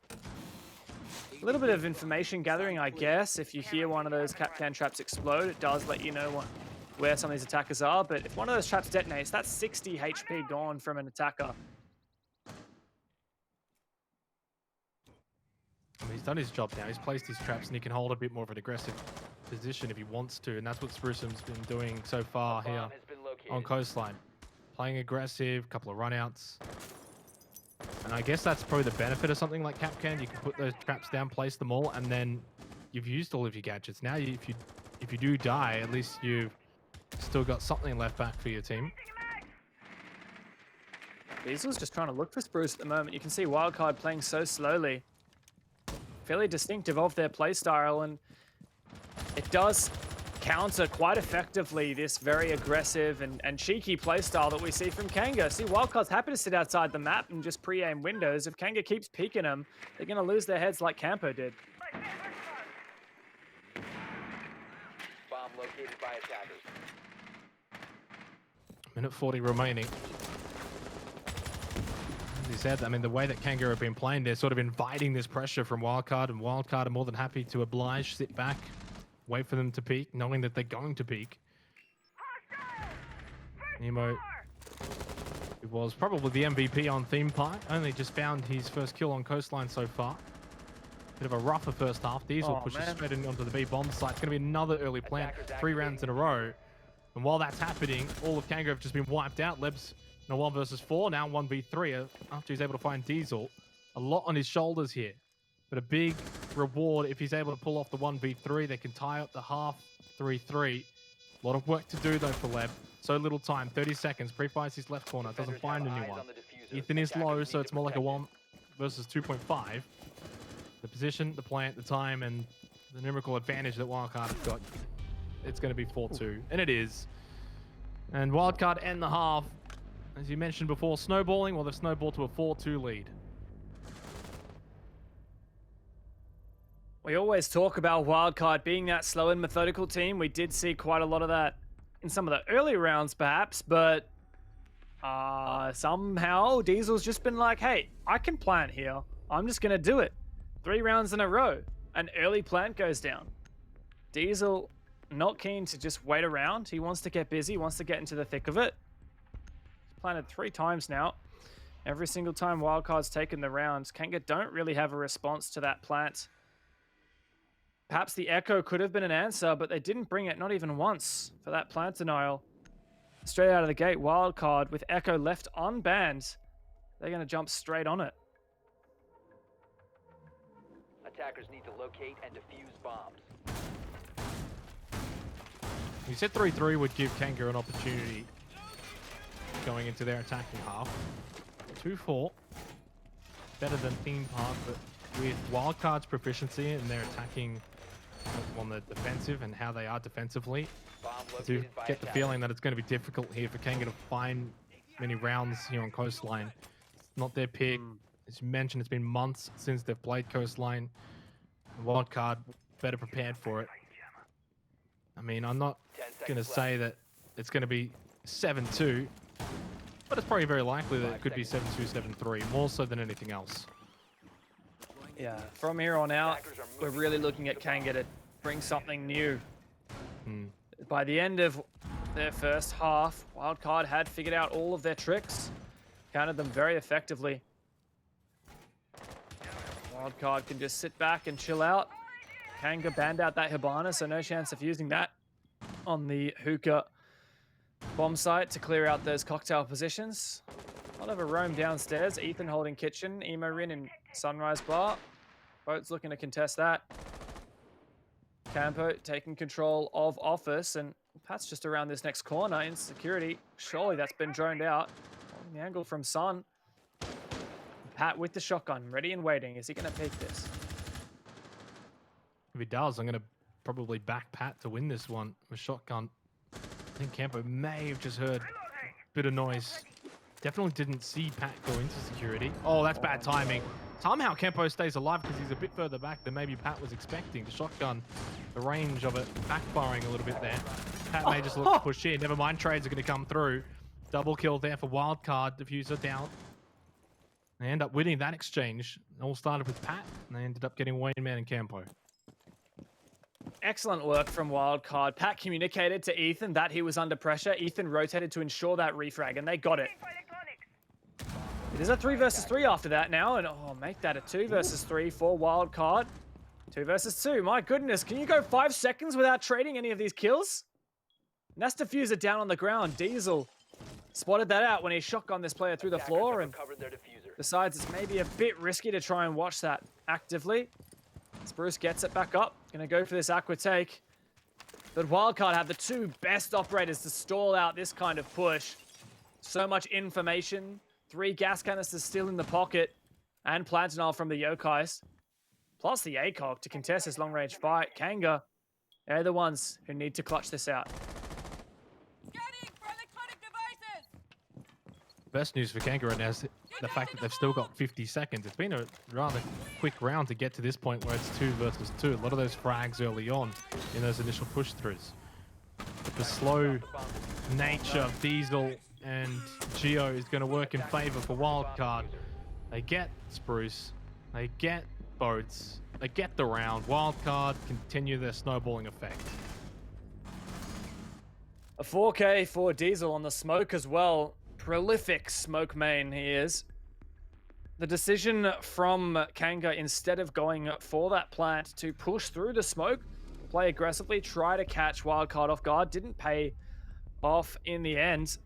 A little bit of information gathering, I guess. If you hear one of those Capcan traps explode, it does let you know where some of these attackers are. But if one of those traps detonates, that's 60 HP gone from an attacker. I mean, he's done his job now. He's placed his traps and he can hold a bit more of an aggressive position if he wants to. And that's what Spruceham's been doing so far here on Coastline. Playing aggressive, couple of runouts. And I guess that's probably the benefit of something like Capcan. You can put those traps down, place them all, and then you've used all of your gadgets. Now, if you do die, at least you've still got something left back for your team. Diesel's just trying to look for Spruce at the moment. You can see Wildcard playing so slowly. Fairly distinctive of their playstyle, and it does counter quite effectively this very aggressive and cheeky playstyle that we see from Kanga. See, Wildcard's happy to sit outside the map and just pre-aim windows. If Kanga keeps peeking them, they're going to lose their heads like Campo did. Bomb located by attackers. Minute 40 remaining. As he said, I mean, the way that Kanga have been playing, they're sort of inviting this pressure from Wildcard, and Wildcard are more than happy to oblige, sit back, wait for them to peak, knowing that they're going to peak. Nemo, who was probably the MVP on Theme Park, only just found his first kill on Coastline so far. Bit of a rougher first half. Diesel pushes straight in onto the B bomb site. It's going to be another early plant, 3 rounds in a row. And while that's happening, all of Kanga have just been wiped out. Leb's in a 1 versus 4, now 1v3 after he's able to find Diesel. A lot on his shoulders here, but a big reward if he's able to pull off the 1v3. They can tie up the half 3-3. A lot of work to do though for Leb. So little time, 30 seconds. Pre-fires his left corner, doesn't find anyone. Ethan is low, so it's more like a 1 versus 2.5. The position, the plant, the time, and the numerical advantage that Wildcard have got. It's going to be 4-2, and it is. And Wildcard end the half, as you mentioned before, snowballing. Well, they've snowballed to a 4-2 lead. We always talk about Wildcard being that slow and methodical team. We did see quite a lot of that in some of the early rounds, perhaps, but somehow Diesel's just been like, hey, I can plant here. I'm just going to do it. 3 rounds in a row. An early plant goes down. Diesel not keen to just wait around. He wants to get busy, wants to get into the thick of it. He's planted 3 times now. Every single time Wildcard's taken the rounds, Kanga don't really have a response to that plant. Perhaps the Echo could have been an answer, but they didn't bring it, not even once, for that plant denial. Straight out of the gate, Wildcard with Echo left unbanned. They're going to jump straight on it. Attackers need to locate and defuse bombs. We said 3-3 would give Kanga an opportunity going into their attacking half. 2-4. Better than Theme Park, but with Wildcard's proficiency in their attacking on the defensive and how they are defensively. Bomb I do located by get the attackers. feeling that it's going to be difficult here for Kanga to find many rounds here on Coastline. It's not their pick. As you mentioned, it's been months since they've played Coastline. Wildcard better prepared for it. I mean, I'm not 10 going to seconds left. say that it's going to be 7-2, but it's probably very likely that it 5 could be seconds. 7-2, 7-3, more so than anything else. Yeah, from here on out, we're really looking at Kanga to bring something new. Hmm. By the end of their first half, Wildcard had figured out all of their tricks, countered them very effectively. Wildcard can just sit back and chill out. Kanga banned out that Hibana, so no chance of using that on the hookah bomb site to clear out those cocktail positions. A lot of a roam downstairs. Ethan holding kitchen, Emo Rin and Sunrise Bar. Boat's looking to contest that. Campo taking control of office, and Pat's just around this next corner in security. Surely that's been droned out. Holding the angle from Sun. Pat with the shotgun, ready and waiting. Is he going to peek this? If he does, I'm going to probably back Pat to win this one with shotgun. I think Campo may have just heard a bit of noise. Definitely didn't see Pat go into security. Oh, that's bad timing. Somehow Campo stays alive because he's a bit further back than maybe Pat was expecting. The shotgun, the range of it backfiring a little bit there. Pat may just look to push in. Never mind, trades are going to come through. Double kill there for Wildcard. Diffuser down. They end up winning that exchange. It all started with Pat, and they ended up getting Wayne Man and Campo. Excellent work from Wildcard. Pat communicated to Ethan that he was under pressure. Ethan rotated to ensure that refrag, and they got it. It is a 3 versus 3 after that now, and oh, make that a 2 versus 3 for Wildcard. 2 versus 2. My goodness, can you go 5 seconds without trading any of these kills? And that's Diffuser down on the ground. Diesel spotted that out when he shotgunned this player through the Attackers floor have and recovered their diffuser. decides it's maybe a bit risky to try and watch that actively. Spruce gets it back up. Gonna go for this aqua take. But Wildcard have the 2 best operators to stall out this kind of push. So much information. 3 gas canisters still in the pocket. And Plantanol from the Yokais. Plus the ACOG to contest this long-range fight. Kanga, they're the ones who need to clutch this out. Best news for Kanga right now is the fact that they've still got 50 seconds. It's been a rather quick round to get to this point where it's 2 versus 2. A lot of those frags early on in those initial push-throughs. But the slow nature of Diesel and Geo is going to work in favor for Wildcard. They get Spruce, they get Boats, they get the round. Wildcard continue their snowballing effect. A 4K for Diesel on the smoke as well. Prolific smoke main he is. The decision from Kanga, instead of going for that plant to push through the smoke, play aggressively, try to catch Wildcard off guard, didn't pay off in the end.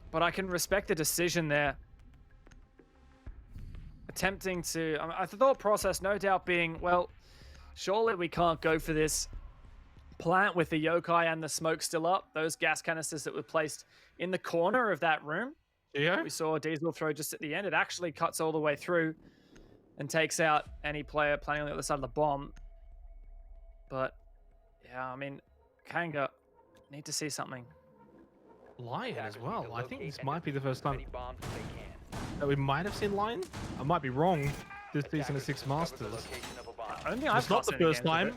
But I can respect the decision there. Attempting to... I the thought process no doubt being, well, surely we can't go for this plant with the yokai and the smoke still up. Those gas canisters that were placed in the corner of that room. Geo? We saw Diesel throw just at the end. It actually cuts all the way through and takes out any player playing on the other side of the bomb. But, yeah, I mean, Kanga need to see something. Lion as Attackers well. need to I think locate this and might be the defuse first as many time bombs as they can. that we might have seen Lion. I might be wrong this season of Attackers Six discovered the Masters. location of a bomb. I don't think If I've it's not caught the any first games with time. it.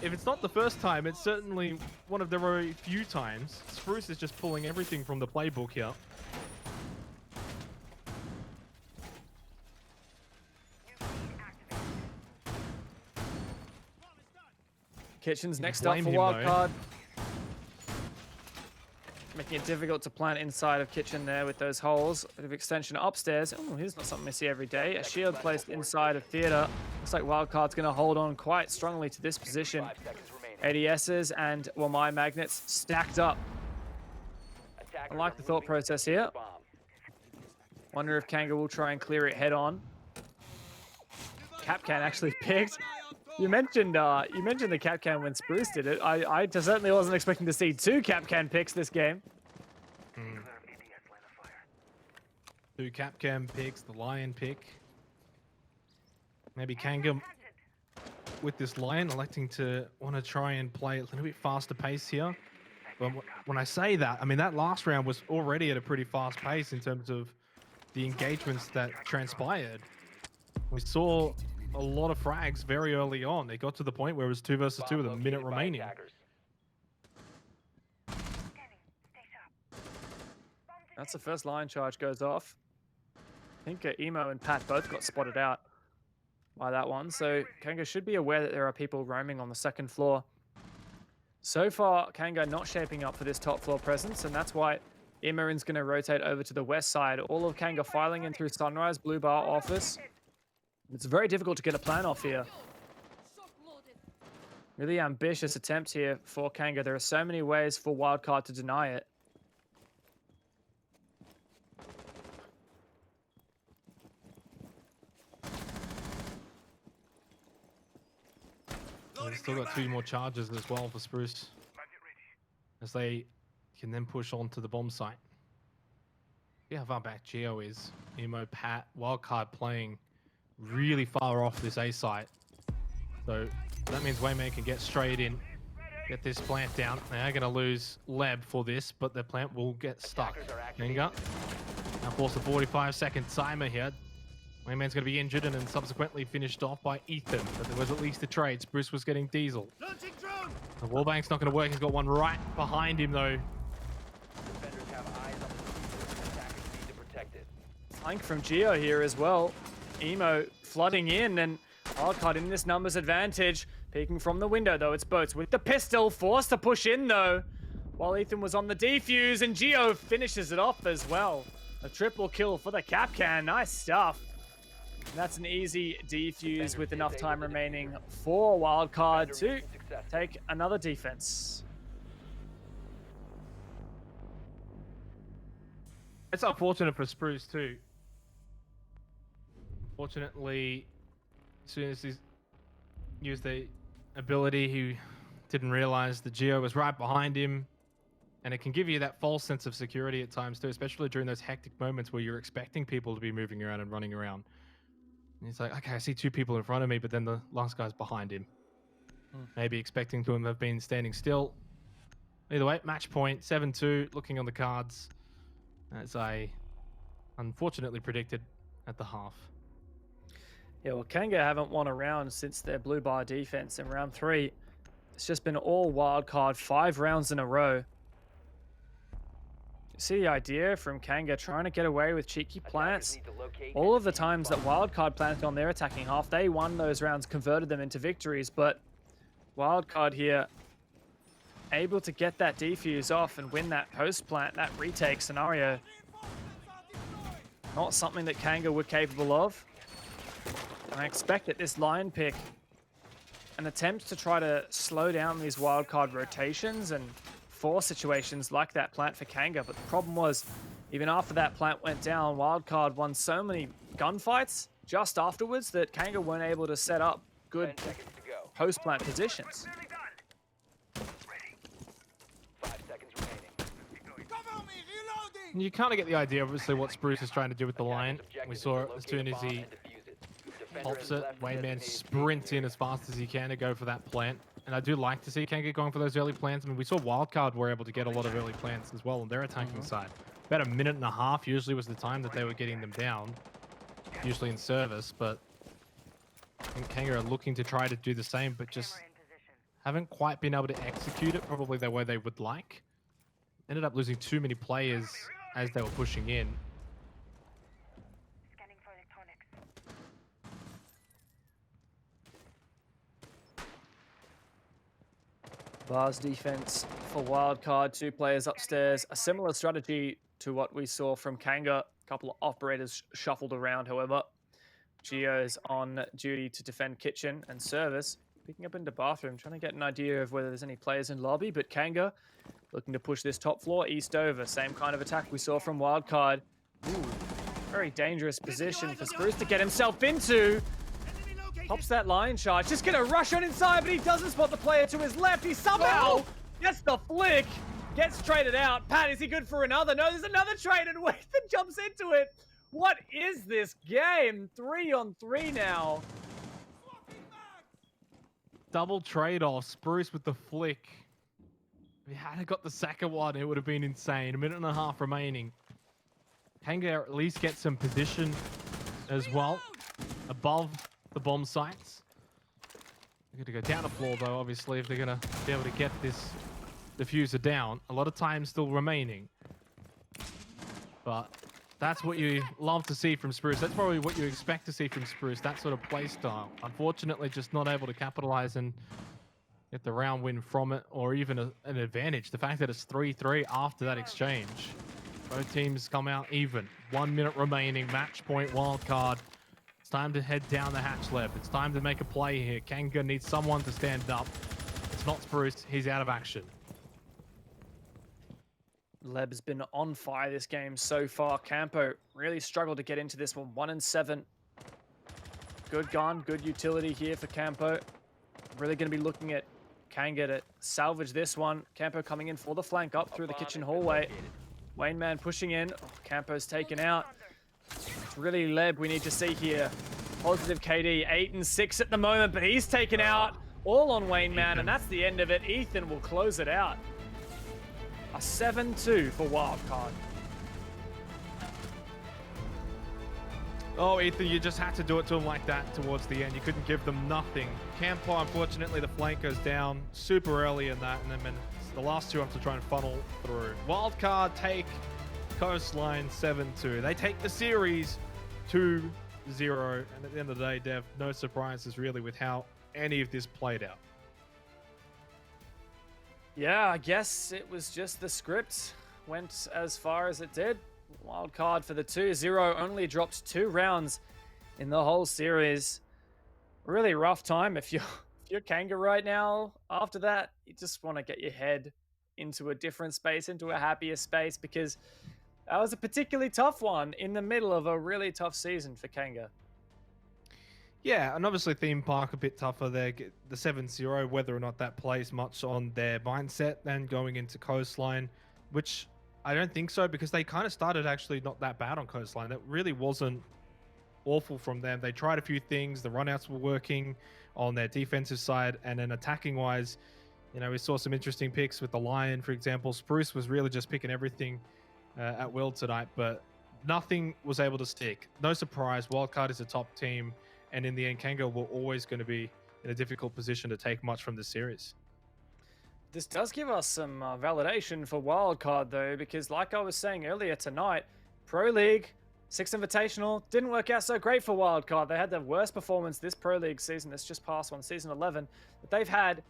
If it's not the first time, it's certainly one of the very few times. Spruce is just pulling everything from the playbook here. Kitchen's next blame up for him, though. Wildcard. Making it difficult to plant inside of Kitchen there with those holes. Bit of extension upstairs. Oh, here's not something I see every day. A shield placed inside of Theater. Looks like Wildcard's going to hold on quite strongly to this position. 5 seconds remaining. ADSs and Wamai magnets stacked up. Attackers I like are the thought moving process to here. the bomb. Wonder if Kanga will try and clear it head on. Capcan actually picked. You mentioned the Capcan when Spruce did it. I certainly wasn't expecting to see 2 Capcan picks this game. 2 Capcam picks, the Lion pick. Maybe Kanga with this line, electing to want to try and play a little bit faster pace here. But when I say that, I mean that last round was already at a pretty fast pace in terms of the engagements that transpired. We saw a lot of frags very early on. It got to the point where it was 2 versus 2 with a minute remaining. That's the first line charge goes off. I think Emo and Pat both got spotted out by that one. So Kanga should be aware that there are people roaming on the second floor. So far, Kanga not shaping up for this top floor presence, and that's why Imarin's going to rotate over to the west side. All of Kanga filing in through Sunrise, Blue Bar office. It's very difficult to get a plan off here. Really ambitious attempt here for Kanga. There are so many ways for Wildcard to deny it. We've still got 2 more charges as well for Spruce, as they can then push on to the bomb site. See how far back Geo is. Emo, Pat, Wildcard playing really far off this A site. So that means Wayman can get straight in, get this plant down. They are going to lose Leb for this, but the plant will get stuck. Kanga now force a 45-second timer here. Wayman's going to be injured and then subsequently finished off by Ethan. But there was at least a trade. Spruce was getting Diesel. The wallbank's not going to work. He's got one right behind him, though. Defenders have eyes on the attackers need to protect it. Flank from Geo here as well. Emo flooding in, and Wildcard in this numbers advantage. Peeking from the window, though, it's Boats with the pistol. Forced to push in, though, while Ethan was on the defuse, and Geo finishes it off as well. A triple kill for the Capcan. Nice stuff. And that's an easy defuse with enough time remaining for Wildcard to take another defense. It's unfortunate for Spruce too. Fortunately, as soon as he used the ability, he didn't realize the Geo was right behind him. And it can give you that false sense of security at times too, especially during those hectic moments where you're expecting people to be moving around and running around. And he's like, okay, I see 2 people in front of me, but then the last guy's behind him. Maybe expecting to have been standing still. Either way, match point, 7-2, looking on the cards, as I unfortunately predicted at the half. Yeah, well, Kanga haven't won a round since their blue bar defense in round 3. It's just been all Wildcard, 5 rounds in a row. See the idea from Kanga trying to get away with cheeky plants. All of the times that Wildcard planted on their attacking half, they won those rounds, converted them into victories, but Wildcard here able to get that defuse off and win that post plant, that retake scenario. Not something that Kanga were capable of. I expect that this line pick, an attempt to try to slow down these Wildcard rotations and force situations like that plant for Kanga, but the problem was, even after that plant went down, Wildcard won so many gunfights just afterwards that Kanga weren't able to set up good post-plant positions. 5 seconds remaining. You kind of get the idea, obviously, what Spruce is trying to do with the line. We saw it as soon as he pops it, Wayman sprint in as fast as he can to go for that plant. And I do like to see Kanga going for those early plants. I mean, we saw Wildcard were able to get a lot of early plants as well on their attacking side. About a minute and a half usually was the time that they were getting them down, usually in service. But I think Kanga are looking to try to do the same, but just haven't quite been able to execute it probably the way they would like. Ended up losing too many players as they were pushing in. Scanning for electronics. Bars defense for Wildcard, 2 players upstairs. A similar strategy to what we saw from Kanga. A couple of operators shuffled around, however. Geo's on duty to defend kitchen and service. Picking up into bathroom, trying to get an idea of whether there's any players in lobby, but Kanga looking to push this top floor east over. Same kind of attack we saw from Wildcard. Ooh, very dangerous position for Spruce to get himself into. Pops that line charge. Just gonna rush on inside, but he doesn't spot the player to his left. He somehow gets the flick. Gets traded out. Pat, is he good for another? No, there's another trade, and Wathan jumps into it. What is this game? 3 on 3 now. double trade-off. Spruce with the flick. If he had got the second one, it would have been insane. A minute and a half remaining. Kanga at least get some position as well above the bomb sites. They're going to go down the floor, though, obviously, if they're going to be able to get this diffuser down. A lot of time still remaining. But that's what you love to see from Spruce. That's probably what you expect to see from Spruce, that sort of play style. Unfortunately, just not able to capitalize and get the round win from it, or even an advantage. The fact that it's 3-3 after that exchange. Both teams come out even. 1 minute remaining, match point, wildcard. It's time to head down the hatch left. It's time to make a play here. Kanga needs someone to stand up. It's not Spruce. He's out of action. Leb's been on fire this game so far. Campo really struggled to get into this one. 1-7. Good gun, good utility here for Campo. Really going to be looking at Kanga to salvage this one. Campo coming in for the flank up through the kitchen hallway. Wayne Man pushing in. Oh, Campo's taken out. It's really Leb we need to see here. Positive KD, 8 and 6 at the moment, but he's taken out all on Wayne Man, and that's the end of it. Ethan will close it out. A 7-2 for Wildcard. Oh, Ethan, you just had to do it to him like that towards the end. You couldn't give them nothing. Campo, unfortunately, the flank goes down super early in that, and then the last two have to try and funnel through. Wildcard take Coastline 7-2. They take the series 2-0, and at the end of the day, Dev, no surprises really with how any of this played out. Yeah, I guess it was just the script went as far as it did. Wildcard for the 2-0 only dropped 2 rounds in the whole series. Really rough time if you're Kanga right now. After that, you just want to get your head into a different space, into a happier space, because that was a particularly tough one in the middle of a really tough season for Kanga. Yeah, and obviously Theme Park a bit tougher there. The 7-0, whether or not that plays much on their mindset than going into Coastline, which I don't think so, because they kind of started actually not that bad on Coastline. That really wasn't awful from them. They tried a few things. The runouts were working on their defensive side, and then attacking-wise, you know, we saw some interesting picks with the Lion, for example. Spruce was really just picking everything at will tonight, but nothing was able to stick. No surprise, Wildcard is a top team, and in the end, Kanga were always going to be in a difficult position to take much from this series. This does give us some validation for Wildcard, though, because like I was saying earlier tonight, Pro League, 6th Invitational, didn't work out so great for Wildcard. They had the worst performance this Pro League season that's just passed on, Season 11, that they've had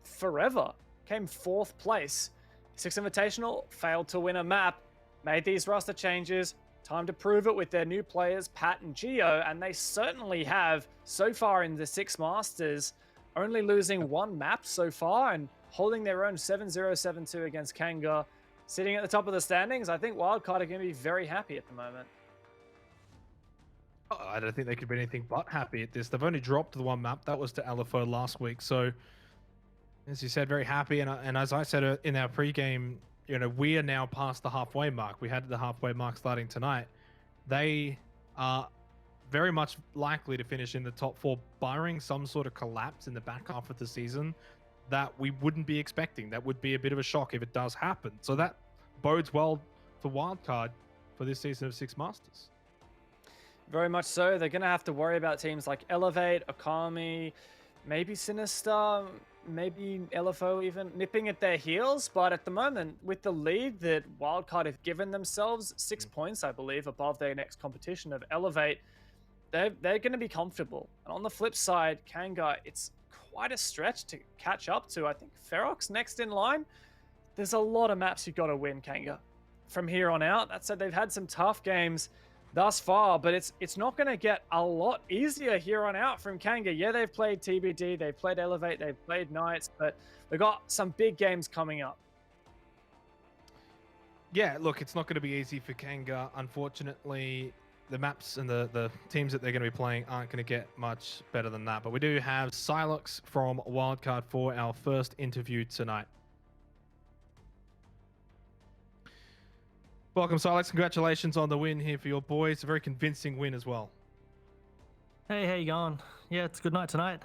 forever. Came 4th place. 6th Invitational, failed to win a map, made these roster changes, time to prove it with their new players, Pat and Gio, and they certainly have so far in the 6 Masters, only losing 1 map so far and holding their own 7-0, 7-2 against Kanga, sitting at the top of the standings. I think Wildcard are going to be very happy at the moment. Oh, I don't think they could be anything but happy at this. They've only dropped the 1 map. That was to LFO last week. So, as you said, very happy. And as I said in our pregame, you know, we are now past the halfway mark. We had the halfway mark starting tonight. They are very much likely to finish in the top 4, barring some sort of collapse in the back half of the season that we wouldn't be expecting. That would be a bit of a shock if it does happen. So that bodes well for Wildcard for this season of 6 Masters. Very much so. They're going to have to worry about teams like Elevate, Akami, maybe Sinister, maybe LFO even nipping at their heels. But at the moment, with the lead that Wildcard have given themselves, 6 points, I believe, above their next competition of Elevate, they're going to be comfortable. And on the flip side, Kanga, it's quite a stretch to catch up to. I think Ferox next in line. There's a lot of maps you've got to win, Kanga, from here on out. That said, they've had some tough games thus far, but it's not going to get a lot easier here on out from Kanga. Yeah, they've played TBD, they've played Elevate, they've played Knights, but they've got some big games coming up. Yeah, look, it's not going to be easy for Kanga. Unfortunately, the maps and the teams that they're going to be playing aren't going to get much better than that. But we do have Silex from Wildcard for our first interview tonight. Welcome, Silex. Congratulations on the win here for your boys. A very convincing win as well. Hey, how you going? Yeah, it's a good night tonight.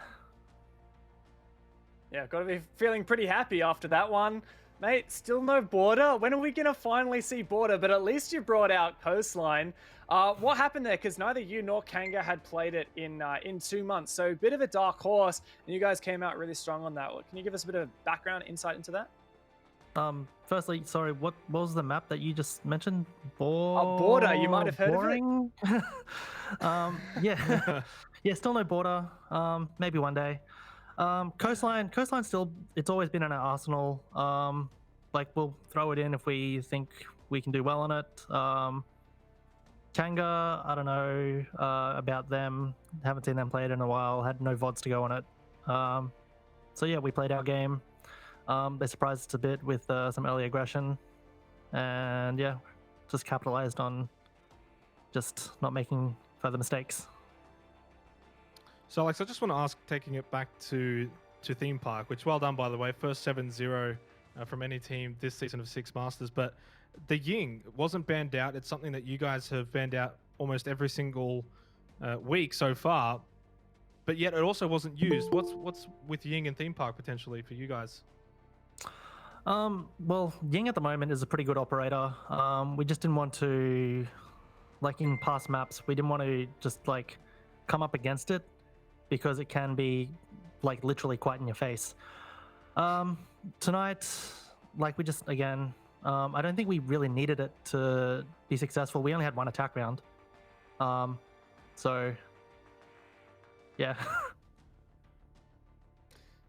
Yeah, got to be feeling pretty happy after that one. Mate, still no border. When are we going to finally see border? But at least you brought out Coastline. What happened there? Because neither you nor Kanga had played it in 2 months. So a bit of a dark horse, and you guys came out really strong on that. Can you give us a bit of background, insight into that? Firstly, sorry, what was the map that you just mentioned? Border, you might have heard Boring? Yeah. Yeah, still no border. Maybe one day. Coastline still, it's always been in our arsenal. Like, we'll throw it in if we think we can do well on it. Kanga, I don't know about them. Haven't seen them play it in a while. Had no VODs to go on it. So yeah, we played our game. They surprised us a bit with some early aggression, and yeah, just capitalized on just not making further mistakes. So, Alex, I just want to ask, taking it back to Theme Park, which well done, by the way, first 7-0 from any team this season of Six Masters, but the Ying wasn't banned out. It's something that you guys have banned out almost every single week so far, but yet it also wasn't used. What's with Ying and Theme Park potentially for you guys? Well, Ying at the moment is a pretty good operator. We just didn't want to, like in past maps, we didn't want to just like come up against it because it can be like literally quite in your face. Tonight, like we just, again, I don't think we really needed it to be successful. We only had one attack round. So yeah.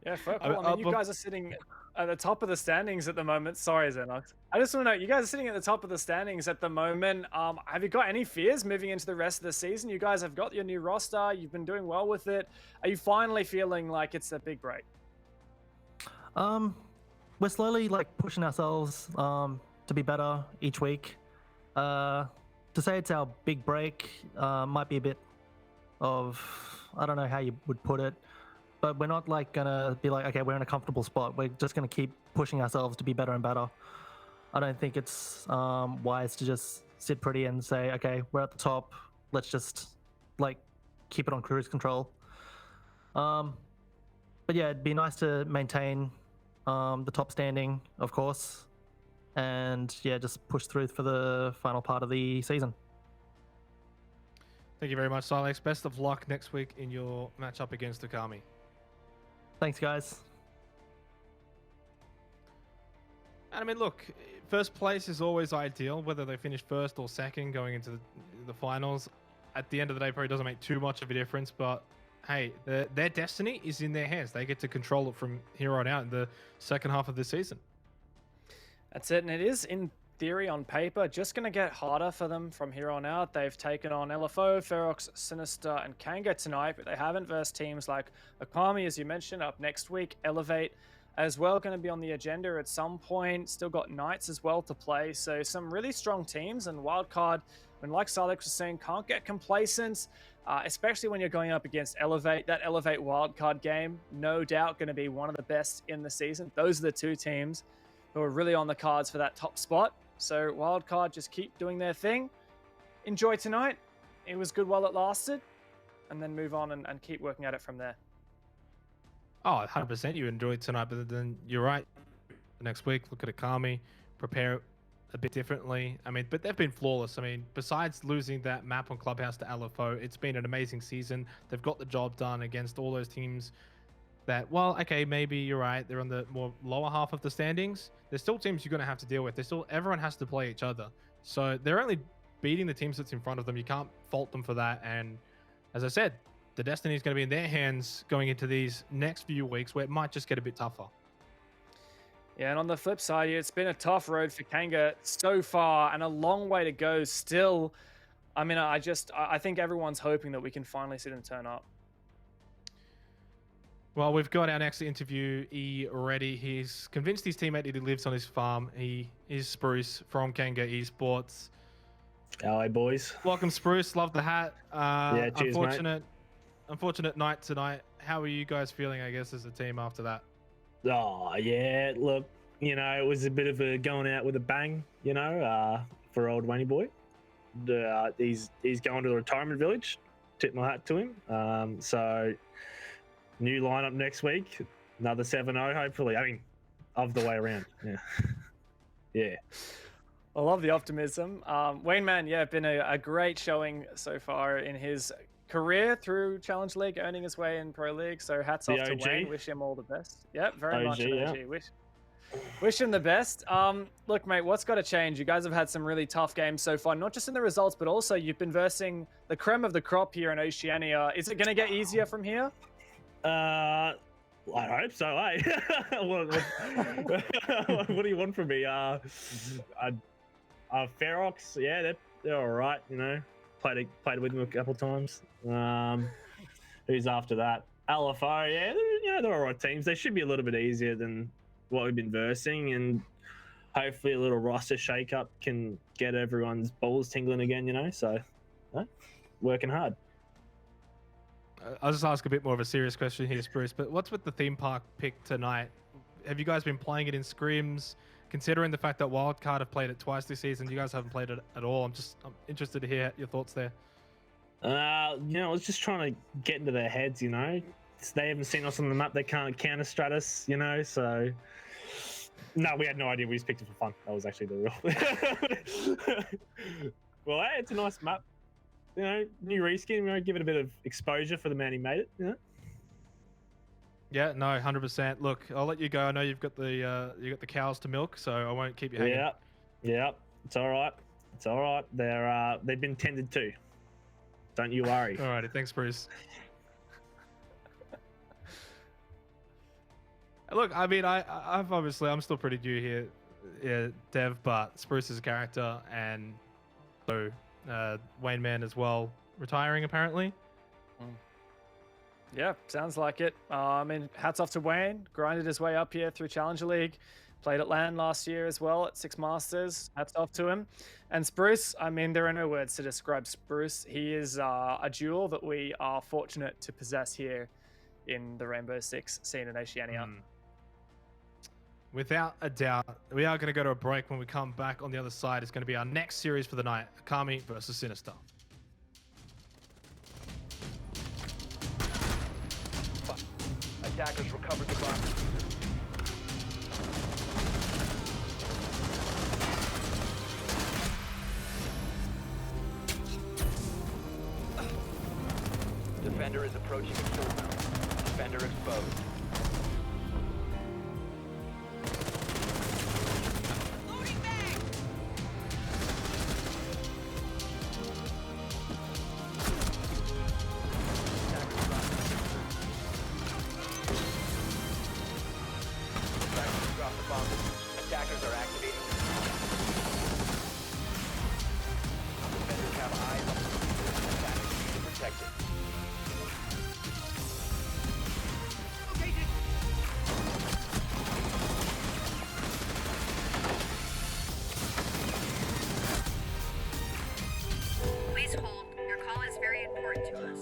Yeah, fair call. I mean, you guys are sitting at the top of the standings at the moment. Sorry, Xenox. I just want to know, you guys are sitting at the top of the standings at the moment. Have you got any fears moving into the rest of the season? You guys have got your new roster. You've been doing well with it. Are you finally feeling like it's a big break? We're slowly like pushing ourselves to be better each week. To say it's our big break might be a bit of, I don't know how you would put it. But we're not like gonna be like, okay, we're in a comfortable spot. We're just gonna keep pushing ourselves to be better and better. I don't think it's wise to just sit pretty and say, okay, we're at the top. Let's just like keep it on cruise control. But yeah, it'd be nice to maintain the top standing, of course, and yeah, just push through for the final part of the season. Thank you very much, Silex. Best of luck next week in your matchup against Akami. Thanks, guys. And I mean, look, first place is always ideal, whether they finish first or second going into the finals. At the end of the day, probably doesn't make too much of a difference, but hey, their destiny is in their hands. They get to control it from here on out in the second half of the season. That's it, and it is, in theory, on paper, just going to get harder for them from here on out. They've taken on LFO, Ferox, Sinister, and Kanga tonight, but they haven't versed teams like Akami, as you mentioned, up next week. Elevate as well, going to be on the agenda at some point. Still got Knights as well to play, so some really strong teams. And Wildcard, when like Silex was saying, can't get complacent, especially when you're going up against Elevate. That Elevate Wildcard game, no doubt going to be one of the best in the season. Those are the two teams who are really on the cards for that top spot. So Wildcard just keep doing their thing. Enjoy tonight. It was good while it lasted. And then move on and keep working at it from there. Oh, 100% you enjoyed tonight, but then you're right. Next week, look at Akami, prepare a bit differently. I mean, but they've been flawless. I mean, besides losing that map on Clubhouse to LFO, it's been an amazing season. They've got the job done against all those teams that, well, okay, maybe you're right. They're on the more lower half of the standings. There's still teams you're going to have to deal with. Everyone has to play each other. So they're only beating the teams that's in front of them. You can't fault them for that. And as I said, the destiny is going to be in their hands going into these next few weeks where it might just get a bit tougher. Yeah, and on the flip side, it's been a tough road for Kanga so far and a long way to go still. I mean, I think everyone's hoping that we can finally see them turn up. Well, we've got our next interviewee ready. He's convinced his teammate that he lives on his farm. He is Spruce from Kanga Esports. Hi, boys. Welcome, Spruce. Love the hat. Yeah, cheers, mate. Unfortunate night tonight. How are you guys feeling, I guess, as a team after that? Oh, yeah. Look, you know, it was a bit of a going out with a bang, you know, for old Wayne boy. He's going to the retirement village. Tip my hat to him. So, new lineup next week. another 7-0, hopefully. I mean, of the way around. Yeah. Yeah. I love the optimism. Wayne Man, yeah, been a great showing so far in his career through Challenge League, earning his way in Pro League. So hats The off to OG. Wayne. Wish him all the best. Yep, very much OG, an yeah. OG. Wish him the best. Look, mate, what's got to change? You guys have had some really tough games so far, not just in the results, but also you've been versing the creme of the crop here in Oceania. Is it going to get easier from here? I hope so, eh? what do you want from me? Ferox, yeah, they're all right, you know. Played with them a couple times. Who's after that? LFO, yeah, they're all right teams. They should be a little bit easier than what we've been versing, and hopefully a little roster shake-up can get everyone's balls tingling again, you know. So, working hard. I'll just ask a bit more of a serious question here, Spruce, but what's with the theme park pick tonight? Have you guys been playing it in scrims? Considering the fact that Wildcard have played it twice this season, you guys haven't played it at all. I'm interested to hear your thoughts there. You know, I was just trying to get into their heads, you know. They haven't seen us on the map. They can't counter-strat us, you know, so... No, we had no idea. We just picked it for fun. That was actually the real... Well, hey, it's a nice map. You know, new reskin, you know, give it a bit of exposure for the man who made it, you know? Yeah, no, 100%. Look, I'll let you go. I know you've got the cows to milk, so I won't keep you hanging. Yeah, it's all right. It's all right. They've been tended to. Don't you worry. All righty, thanks, Bruce. Look, I mean, I'm still pretty new here, Dev, but Spruce is a character, and so Wayne Man as well, retiring apparently. Yeah, sounds like it. I mean, hats off to Wayne. Grinded his way up here through Challenger League. Played at LAN last year as well at Six Masters. Hats off to him. And Spruce, I mean, there are no words to describe Spruce. He is a jewel that we are fortunate to possess here in the Rainbow Six scene in Oceania. Without a doubt. We are going to go to a break. When we come back on the other side, it's going to be our next series for the night, Akami versus Sinister. Attackers recovered the bomb. Defender is approaching a kill zone. Defender exposed. Attackers are activating. Defenders have eyes on the attackers need to protect it. Please hold. Your call is very important to us.